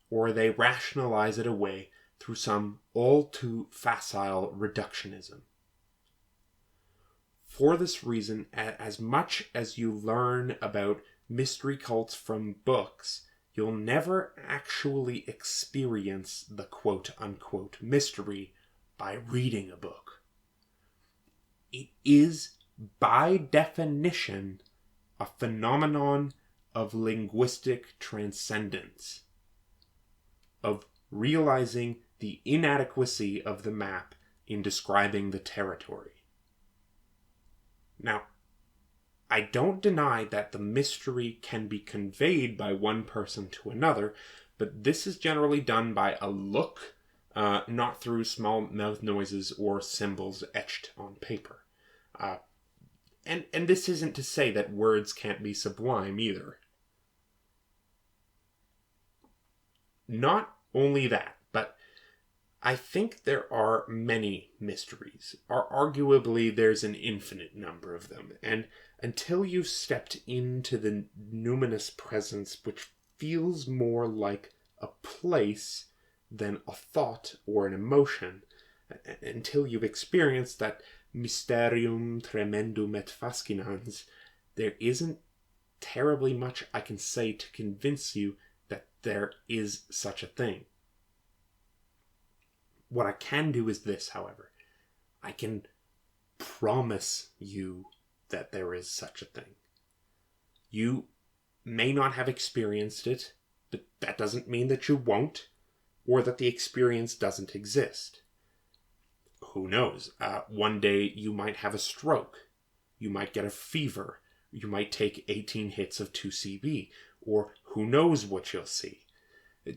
or they rationalize it away through some all too facile reductionism. For this reason, as much as you learn about mystery cults from books, you'll never actually experience the quote-unquote mystery by reading a book. It is, by definition, a phenomenon of linguistic transcendence, of realizing the inadequacy of the map in describing the territory. Now, I don't deny that the mystery can be conveyed by one person to another, but this is generally done by a look, not through small mouth noises or symbols etched on paper. And this isn't to say that words can't be sublime either. Not only that, but I think there are many mysteries. Arguably, there's an infinite number of them. And until you've stepped into the numinous presence, which feels more like a place than a thought or an emotion, until you've experienced that Mysterium, Tremendum et Fascinans, there isn't terribly much I can say to convince you that there is such a thing. What I can do is this, however. I can promise you that there is such a thing. You may not have experienced it, but that doesn't mean that you won't, or that the experience doesn't exist. Who knows? One day you might have a stroke. You might get a fever. You might take 18 hits of 2CB, or who knows what you'll see.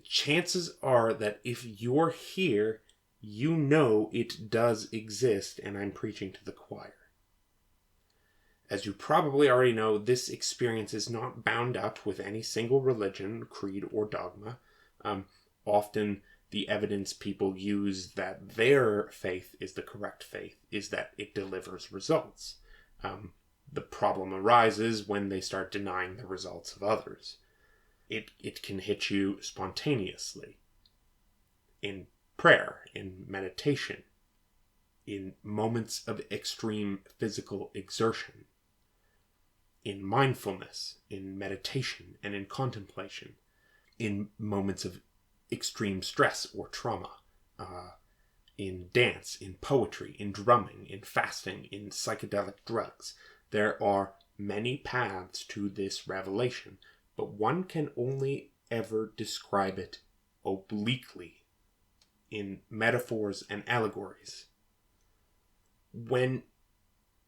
Chances are that if you're here, you know it does exist, and I'm preaching to the choir. As you probably already know, this experience is not bound up with any single religion, creed, or dogma. Often the evidence people use that their faith is the correct faith is that it delivers results. The problem arises when they start denying the results of others. It can hit you spontaneously. In prayer, in meditation, in moments of extreme physical exertion, in mindfulness, in meditation, and in contemplation, in moments of extreme stress or trauma, in dance, in poetry, in drumming, in fasting, in psychedelic drugs. There are many paths to this revelation, but one can only ever describe it obliquely, in metaphors and allegories. When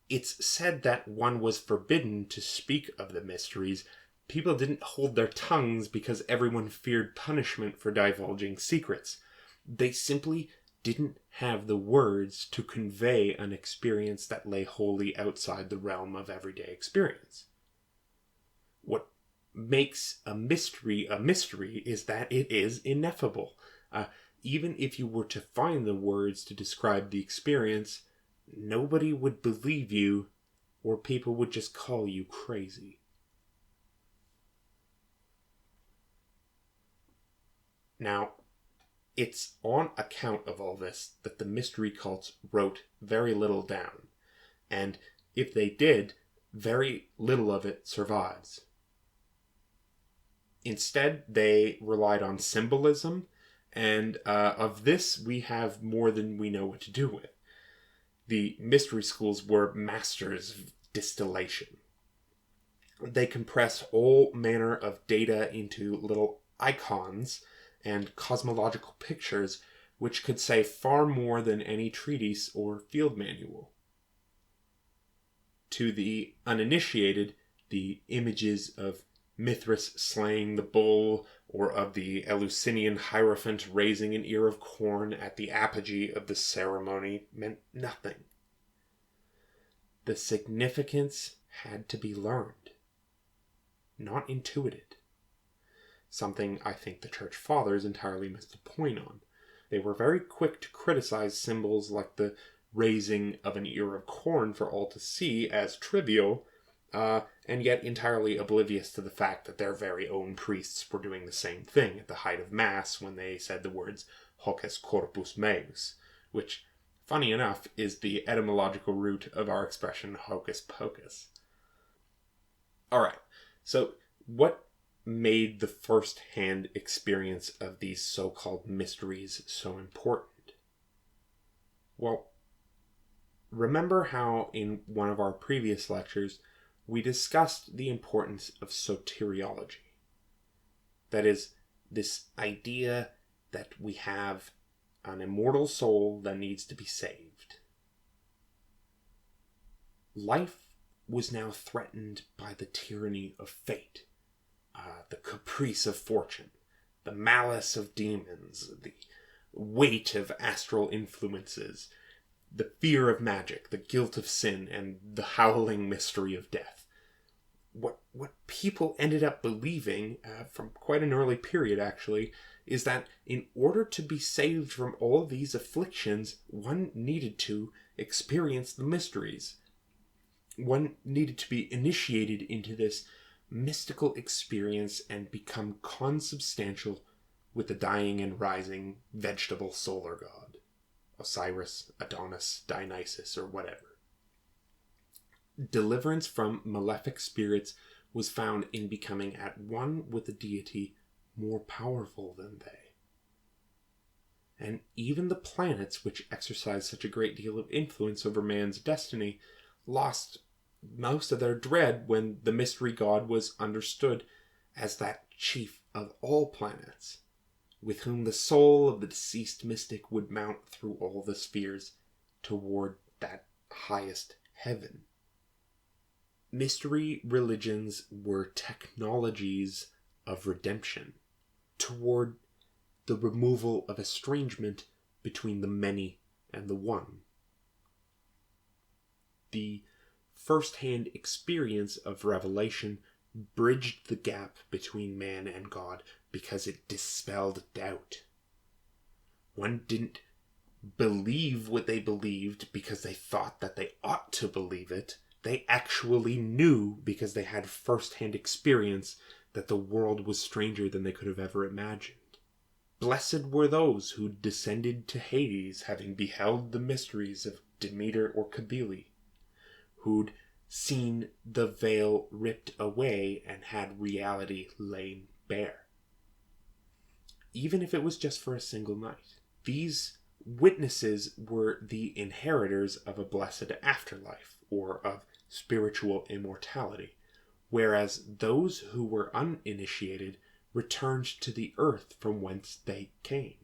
it's said that one was forbidden to speak of the mysteries, people didn't hold their tongues because everyone feared punishment for divulging secrets. They simply didn't have the words to convey an experience that lay wholly outside the realm of everyday experience. What makes a mystery is that it is ineffable. Even if you were to find the words to describe the experience, nobody would believe you, or people would just call you crazy. Now, it's on account of all this that the mystery cults wrote very little down. And if they did, very little of it survives. Instead, they relied on symbolism, and of this we have more than we know what to do with. The mystery schools were masters of distillation. They compress all manner of data into little icons and cosmological pictures which could say far more than any treatise or field manual. To the uninitiated, the images of Mithras slaying the bull, or of the Eleusinian Hierophant raising an ear of corn at the apogee of the ceremony, meant nothing. The significance had to be learned, not intuited. Something I think the Church Fathers entirely missed the point on. They were very quick to criticize symbols like the raising of an ear of corn for all to see as trivial, and yet entirely oblivious to the fact that their very own priests were doing the same thing at the height of Mass when they said the words hoc est corpus meus, which, funny enough, is the etymological root of our expression hocus pocus. Alright, so what made the first-hand experience of these so-called mysteries so important? Well, remember how in one of our previous lectures we discussed the importance of soteriology. That is, this idea that we have an immortal soul that needs to be saved. Life was now threatened by the tyranny of fate, the caprice of fortune, the malice of demons, the weight of astral influences, the fear of magic, the guilt of sin, and the howling mystery of death. What people ended up believing, from quite an early period actually, is that in order to be saved from all these afflictions, one needed to experience the mysteries. One needed to be initiated into this mystical experience and become consubstantial with the dying and rising vegetable solar god, Osiris, Adonis, Dionysus, or whatever. Deliverance from malefic spirits was found in becoming at one with a deity more powerful than they. And even the planets, which exercised such a great deal of influence over man's destiny, lost most of their dread when the mystery god was understood as that chief of all planets, with whom the soul of the deceased mystic would mount through all the spheres toward that highest heaven. Mystery religions were technologies of redemption, toward the removal of estrangement between the many and the one. The first-hand experience of revelation bridged the gap between man and God because it dispelled doubt. One didn't believe what they believed because they thought that they ought to believe it. They actually knew because they had first-hand experience that the world was stranger than they could have ever imagined. Blessed were those who descended to Hades, having beheld the mysteries of Demeter or Cybele, who'd seen the veil ripped away and had reality laid bare. Even if it was just for a single night. These witnesses were the inheritors of a blessed afterlife, or of spiritual immortality, whereas those who were uninitiated returned to the earth from whence they came.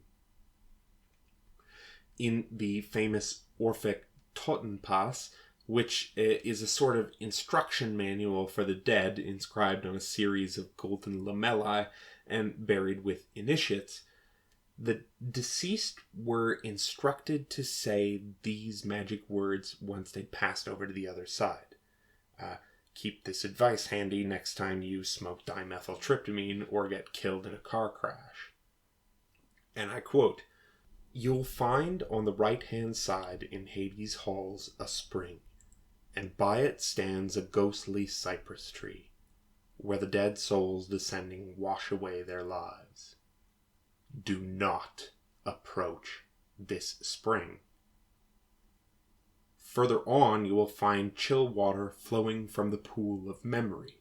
In the famous Orphic Totenpass, which is a sort of instruction manual for the dead inscribed on a series of golden lamellae and buried with initiates, the deceased were instructed to say these magic words once they passed over to the other side. Keep this advice handy next time you smoke dimethyltryptamine or get killed in a car crash. And I quote, "You'll find on the right-hand side in Hades' halls a spring, and by it stands a ghostly cypress tree, where the dead souls descending wash away their lives. do not approach this spring. Further on, you will find chill water flowing from the pool of memory.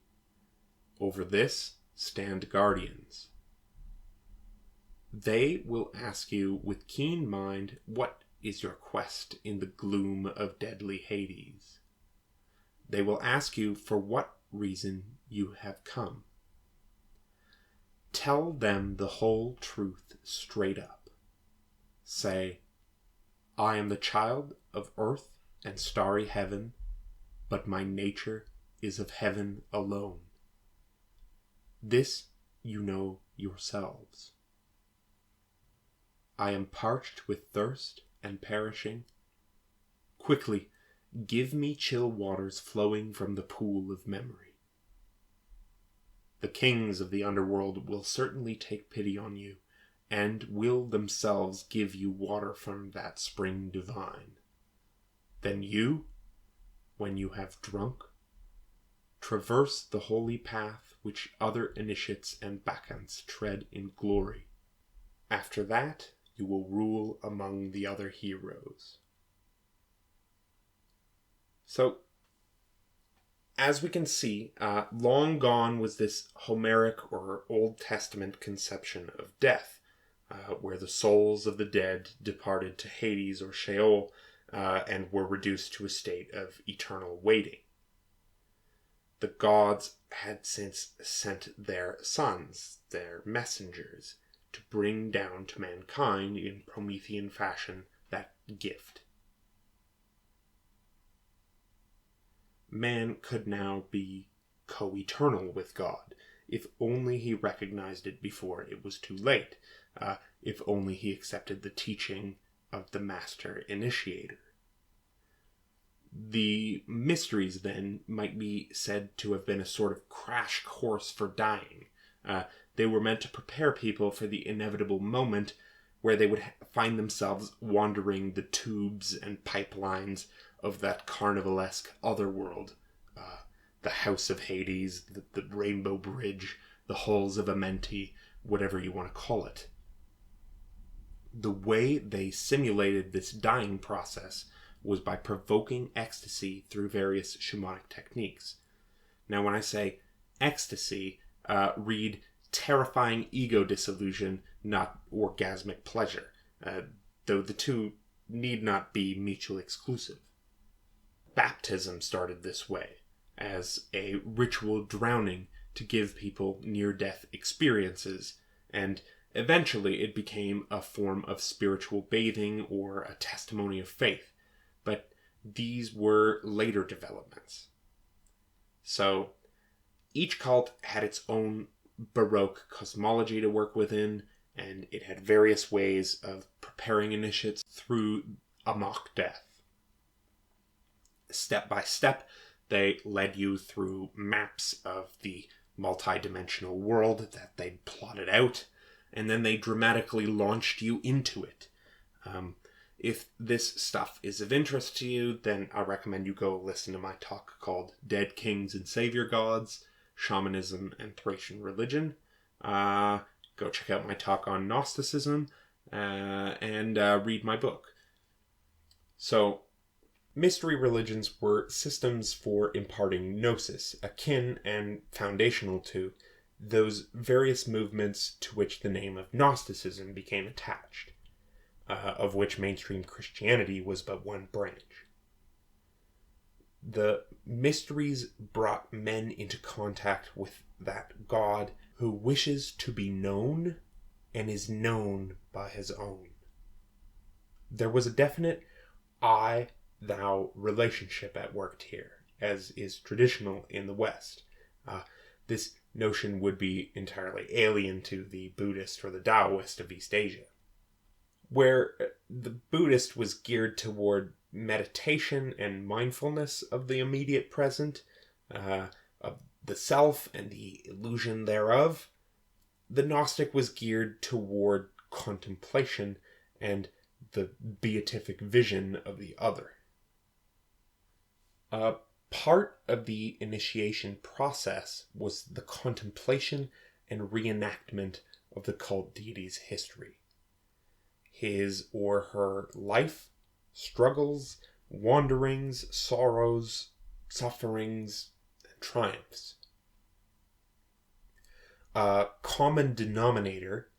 Over this stand guardians. They will ask you with keen mind, what is your quest in the gloom of deadly Hades? They will ask you for what reason you have come. Tell them the whole truth straight up. Say, I am the child of earth and starry heaven, but my nature is of heaven alone. This you know yourselves. I am parched with thirst and perishing. Quickly, give me chill waters flowing from the pool of memory. The kings of the underworld will certainly take pity on you, and will themselves give you water from that spring divine. Then you, when you have drunk, traverse the holy path which other initiates and bacchants tread in glory. After that, you will rule among the other heroes. So, as we can see, long gone was this Homeric or Old Testament conception of death, where the souls of the dead departed to Hades or Sheol and were reduced to a state of eternal waiting. The gods had since sent their sons, their messengers, to bring down to mankind in Promethean fashion that gift. Man could now be co-eternal with God, if only he recognized it before it was too late, if only he accepted the teaching of the Master Initiator. The mysteries, then, might be said to have been a sort of crash course for dying. They were meant to prepare people for the inevitable moment where they would find themselves wandering the tubes and pipelines of that carnivalesque otherworld. The House of Hades, the Rainbow Bridge, the Halls of Amenti, whatever you want to call it. The way they simulated this dying process was by provoking ecstasy through various shamanic techniques. Now, when I say ecstasy, read terrifying ego disillusion, not orgasmic pleasure, though the two need not be mutually exclusive. Baptism started this way, as a ritual drowning to give people near-death experiences, and eventually it became a form of spiritual bathing or a testimony of faith. But these were later developments. So, each cult had its own Baroque cosmology to work within, and it had various ways of preparing initiates through a mock death. Step by step, they led you through maps of the multi-dimensional world that they'd plotted out, and then they dramatically launched you into it. If this stuff is of interest to you, then I recommend you go listen to my talk called Dead Kings and Savior Gods, Shamanism and Thracian Religion. Go check out my talk on Gnosticism, and read my book. So, mystery religions were systems for imparting gnosis, akin and foundational to those various movements to which the name of Gnosticism became attached, of which mainstream Christianity was but one branch. The mysteries brought men into contact with that God who wishes to be known and is known by his own. There was a definite I-thou relationship at work here, as is traditional in the West. This notion would be entirely alien to the Buddhist or the Taoist of East Asia, where the Buddhist was geared toward meditation and mindfulness of the immediate present, of the self and the illusion thereof. The Gnostic was geared toward contemplation and the beatific vision of the other. Part of the initiation process was the contemplation and reenactment of the cult deity's history. His or her life, struggles, wanderings, sorrows, sufferings, and triumphs. A common denominator,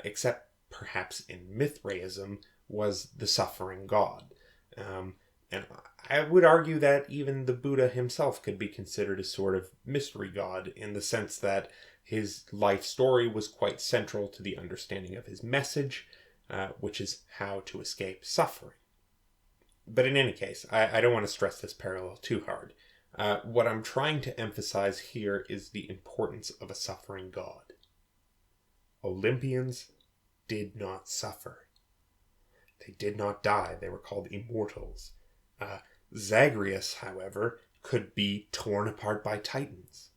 except perhaps in Mithraism, was the suffering god. And I would argue that even the Buddha himself could be considered a sort of mystery god, in the sense that his life story was quite central to the understanding of his message, which is how to escape suffering. But in any case, I don't want to stress this parallel too hard. What I'm trying to emphasize here is the importance of a suffering god. Olympians did not suffer. They did not die. They were called immortals. Zagreus, however, could be torn apart by titans.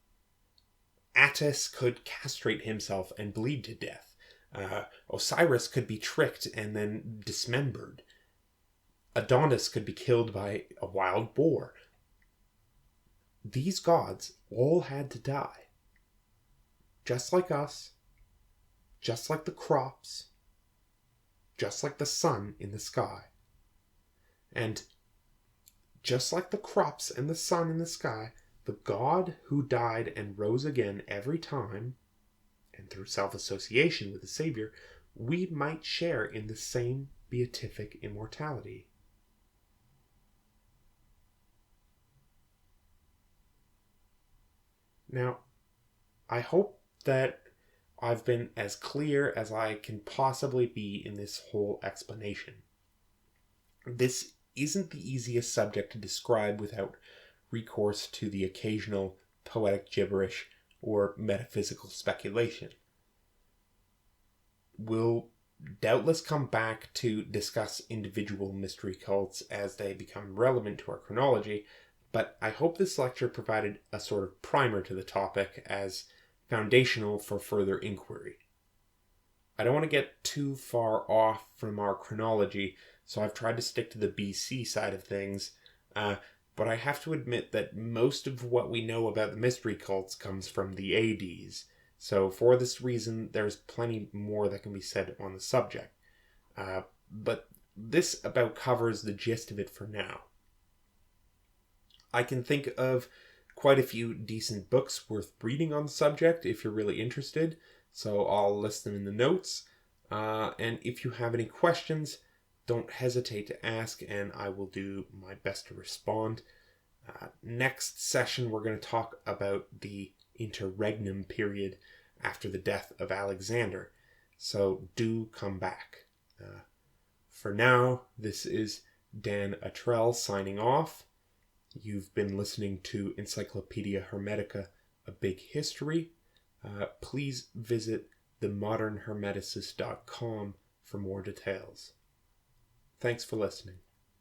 Attis could castrate himself and bleed to death. Osiris could be tricked and then dismembered. Adonis could be killed by a wild boar. These gods all had to die. Just like us, just like the crops, just like the sun in the sky. And just like the crops and the sun in the sky, the God who died and rose again every time, and through self-association with the Savior, we might share in the same beatific immortality. Now, I hope that I've been as clear as I can possibly be in this whole explanation. This isn't the easiest subject to describe without recourse to the occasional poetic gibberish or metaphysical speculation. We'll doubtless come back to discuss individual mystery cults as they become relevant to our chronology, but I hope this lecture provided a sort of primer to the topic as foundational for further inquiry. I don't want to get too far off from our chronology, so I've tried to stick to the BC side of things, but I have to admit that most of what we know about the mystery cults comes from the ADs, so for this reason there's plenty more that can be said on the subject. But this about covers the gist of it for now. I can think of quite a few decent books worth reading on the subject if you're really interested, so I'll list them in the notes. And if you have any questions, don't hesitate to ask, and I will do my best to respond. Next session, we're going to talk about the interregnum period after the death of Alexander, so do come back. For now, this is Dan Attrell signing off. You've been listening to Encyclopedia Hermetica, A Big History. Please visit themodernhermeticist.com for more details. Thanks for listening.